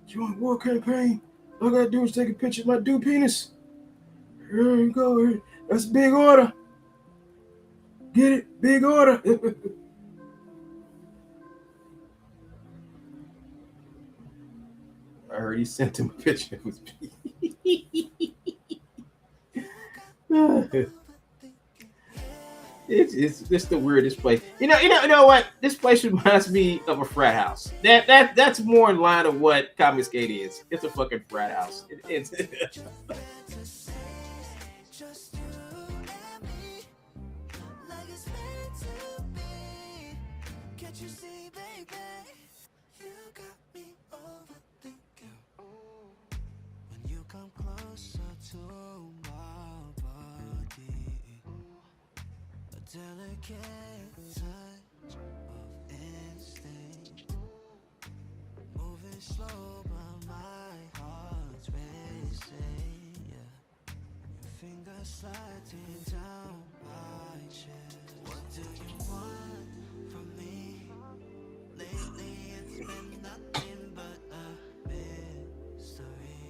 Join war campaign. All I gotta do is take a picture of my dude penis. Here you go. That's big order. Get it? Big order. I heard he sent him a picture of his penis. It's the weirdest place. You know what? This place reminds me of a frat house. That's more in line of what Confiscate is. It's a fucking frat house. It's delicate touch of instinct, moving slow but my heart's racing, yeah. Your fingers sliding down my chest. What do you want from me? Lately it's been nothing but a mystery.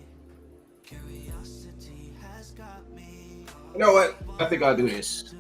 Curiosity has got me. You know what? I think I'll do this.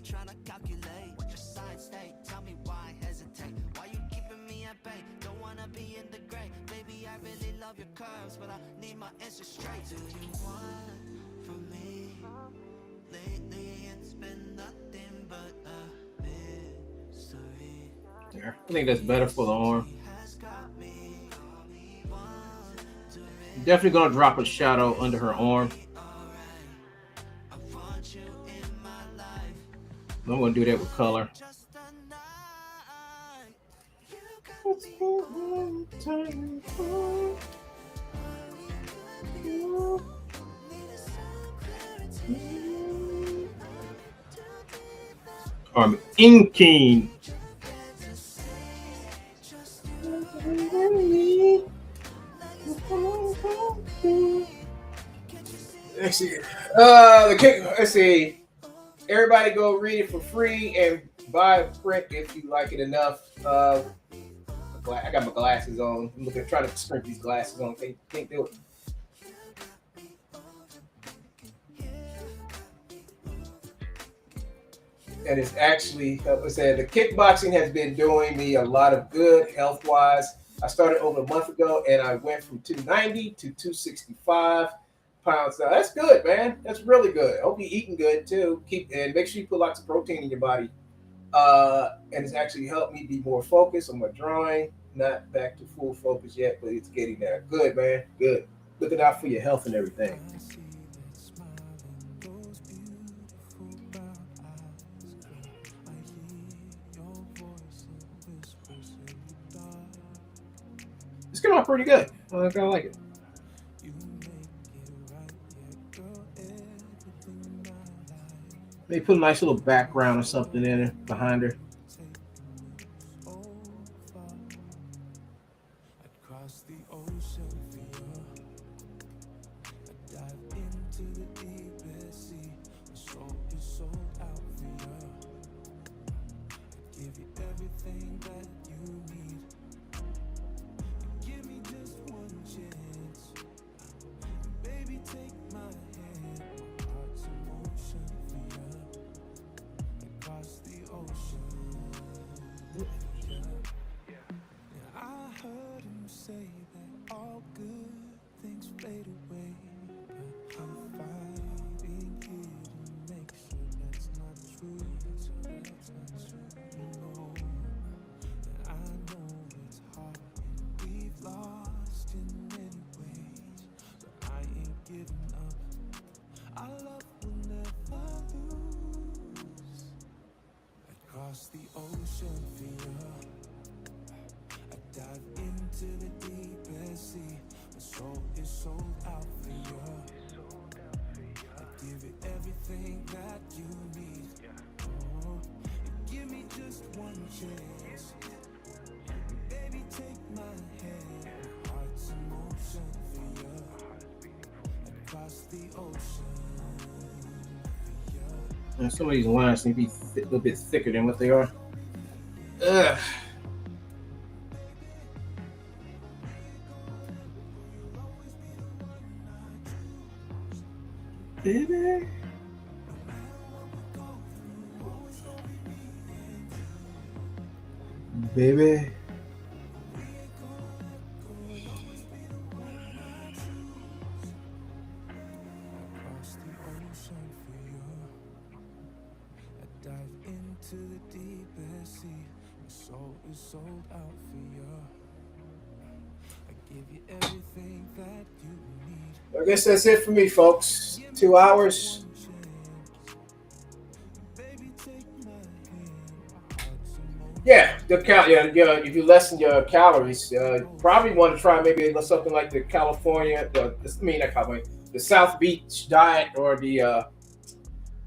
Trying to calculate what your side state. Tell me why hesitate. Why you keeping me at bay? Don't wanna be in the gray. Baby, I really love your curves, but I need my answers straight. Do you want from me? Lately it's been nothing but a mystery. Yeah, I think that's better for the arm. Definitely gonna drop a shadow under her arm. I'm gonna do that with color. I'm Onking. Let's see. Let's see. Everybody go read it for free and buy a print if you like it enough. I got my glasses on. I'm looking, trying to sprint these glasses on. Can't do it. And it's actually, like I said, the kickboxing has been doing me a lot of good health-wise. I started over a month ago, and I went from 290 to 265 pounds. Now, that's good, man. That's really good. I hope you're eating good, too. And make sure you put lots of protein in your body. And it's actually helped me be more focused on my drawing. Not back to full focus yet, but it's getting there. Good, man. Good. Looking out for your health and everything. It's coming out pretty good. I like it. Maybe put a nice little background or something in it behind her. The ocean for you, I dive into the deepest sea. My soul is sold out for you. I give you everything that you need. Oh, give me just one chance. Baby, take my hand. Heart's in motion for you. Across the ocean. And some of these lines need to be a little bit thicker than what they are. Ugh. Baby. Baby. To the deepest sea, my soul is sold out for you. I give you everything that you need. I guess that's it for me, folks. 2 hours. Yeah, if you lessen your calories, probably want to try maybe something like the California, the South Beach diet or the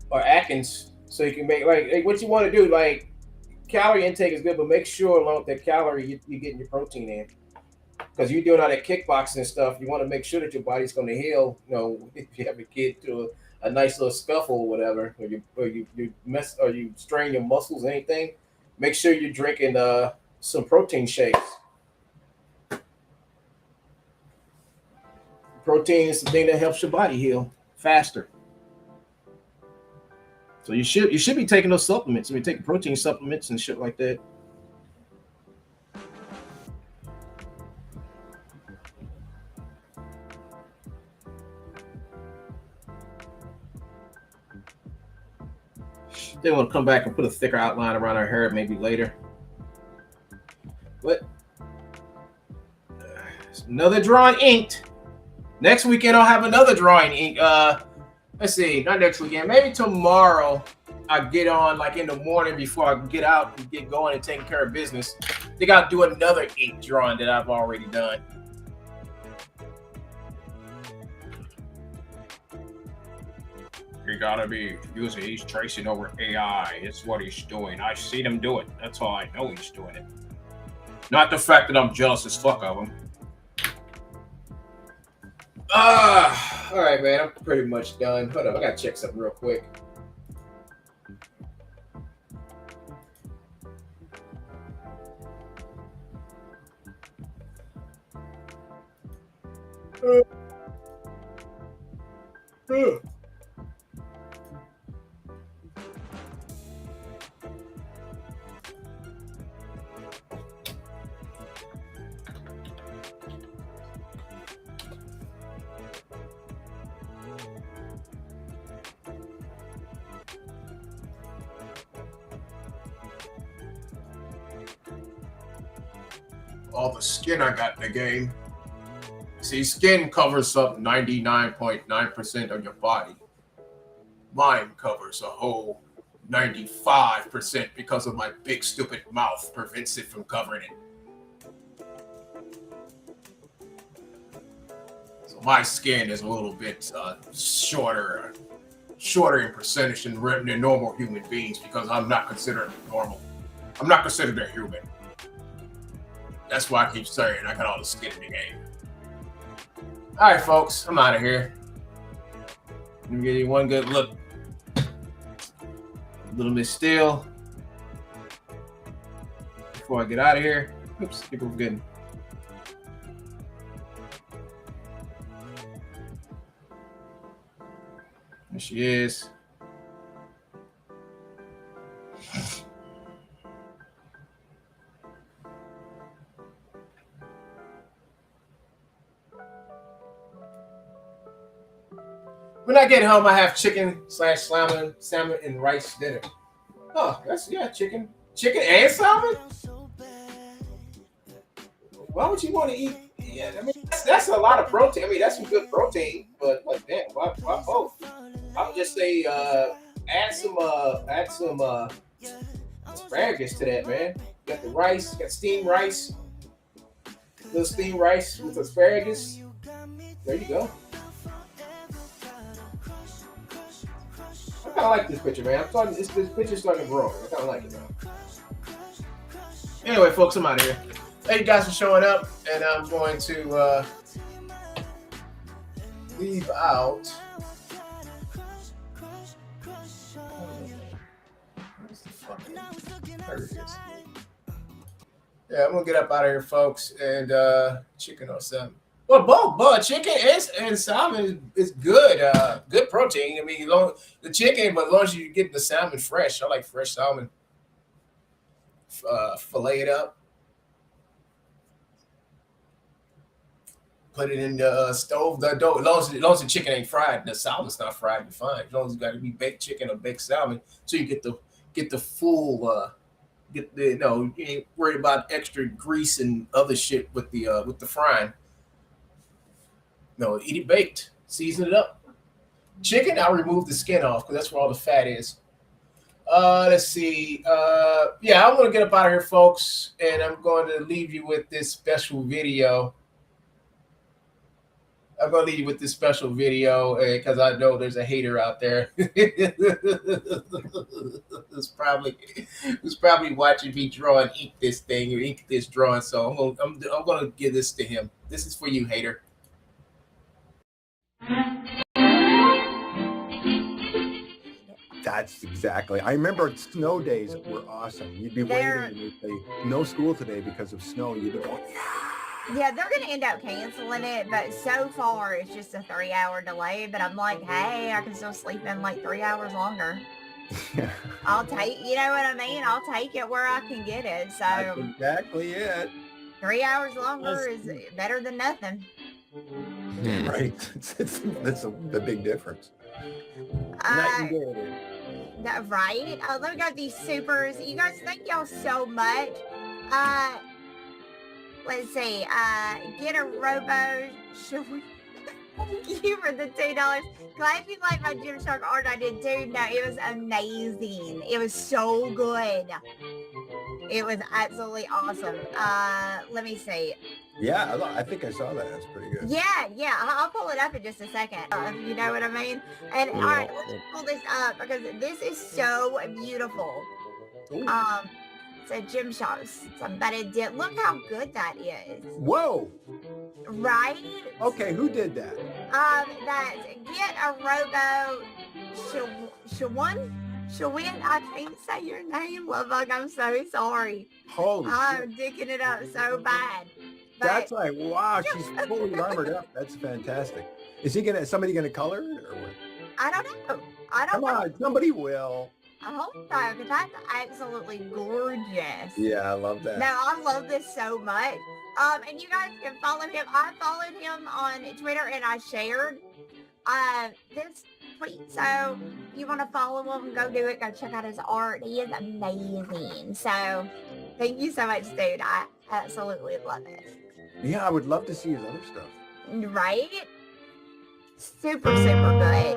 or Atkins. So you can make like what you want to do. Like calorie intake is good, but make sure along with that calorie you're getting your protein in, because you're doing all that kickboxing and stuff. You want to make sure that your body's going to heal. You know, if you have a kid to a nice little scuffle or whatever, or you strain your muscles or anything, make sure you're drinking some protein shakes. Protein is the thing that helps your body heal faster. So you should be taking those supplements. I mean, taking protein supplements and shit like that. They want to come back and put a thicker outline around our hair maybe later. But another drawing inked. Next weekend I'll have another drawing ink. Let's see, not next weekend, maybe tomorrow. I get on like in the morning before I get out and get going and taking care of business. I think I'll do another ink drawing that I've already done. You gotta be using. He's tracing over AI. It's what he's doing. I see him do it. That's all I know he's doing it. Not the fact that I'm jealous as fuck of him. All right, man. I'm pretty much done. Hold up, I gotta check something real quick. All the skin I got in the game. See, skin covers up 99.9% of your body. Mine covers a whole 95% because of my big stupid mouth prevents it from covering it. So my skin is a little bit shorter in percentage than normal human beings because I'm not considered normal. I'm not considered a human. That's why I keep saying I got all the skin in the game. All right, folks, I'm out of here. Let me give you one good look. A little bit still before I get out of here. Oops, I think we're good. There she is. When I get home, I have chicken/salmon and rice dinner. Oh, that's chicken and salmon. Why would you want to eat? Yeah, I mean that's a lot of protein. I mean that's some good protein, but like damn, why both? I would just say add some asparagus to that, man. You got the rice, got steamed rice, little steamed rice with asparagus. There you go. I kind of like this picture, man. This picture's starting to grow. I kind of like it, man. Anyway, folks, I'm out of here. Thank you guys for showing up, and I'm going to leave out. There it is. Yeah, I'm gonna get up out of here, folks, and chicken or something. Well, both chicken and salmon is good. Good protein. I mean, the chicken, but as long as you get the salmon fresh, I like fresh salmon. Fillet it up, put it in the stove. As long as the chicken ain't fried, the salmon's not fried, you're fine. As long as it's got to be baked chicken or baked salmon, so you get the full. You ain't worried about extra grease and other shit with the frying. No, eat it baked. Season it up. Chicken, I'll remove the skin off because that's where all the fat is. Let's see. I'm going to get up out of here, folks, and I'm going to leave you with this special video. I'm going to leave you with this special video because I know there's a hater out there who's probably watching me draw and ink this thing or ink this drawing. So I'm going to give this to him. This is for you, hater. That's exactly. I remember snow days were awesome. You'd be waiting and you'd say, no school today because of snow. You'd be going, yeah, they're going to end up canceling it, but so far it's just a 3-hour delay. But I'm like, hey, I can still sleep in like 3 hours longer. Yeah. I'll take, you know what I mean? I'll take it where I can get it. So that's exactly it. 3 hours longer is better than nothing. Right. That's the big difference. Right? Let me go these supers. You guys, thank y'all so much. Let's see. Get a robo. Thank you for the $2. Glad you like my Gymshark art I did too. No, it was amazing. It was so good. It was absolutely awesome. Let me see. Yeah, I think I saw that. That's pretty good. Yeah. I'll pull it up in just a second. You know what I mean? And all right, let's pull this up because this is so beautiful. Ooh. It's a Gymshark. Somebody did. Look how good that is. Whoa. Right? Okay, who did that? That get a robo Shawin, I can't say your name, love bug. I'm so sorry. Holy I'm shit. dicking it up so bad. That's like, wow, she's fully armored up. That's fantastic. Is somebody gonna color it or what? I don't know. Come on, somebody will. I hope so, because that's absolutely gorgeous. Yeah, I love that. No, I love this so much. And you guys can follow him. I followed him on Twitter and I shared this tweet. So if you want to follow him, go do it. Go check out his art. He is amazing. So thank you so much, dude. I absolutely love it. Yeah, I would love to see his other stuff. Right? Super, super good.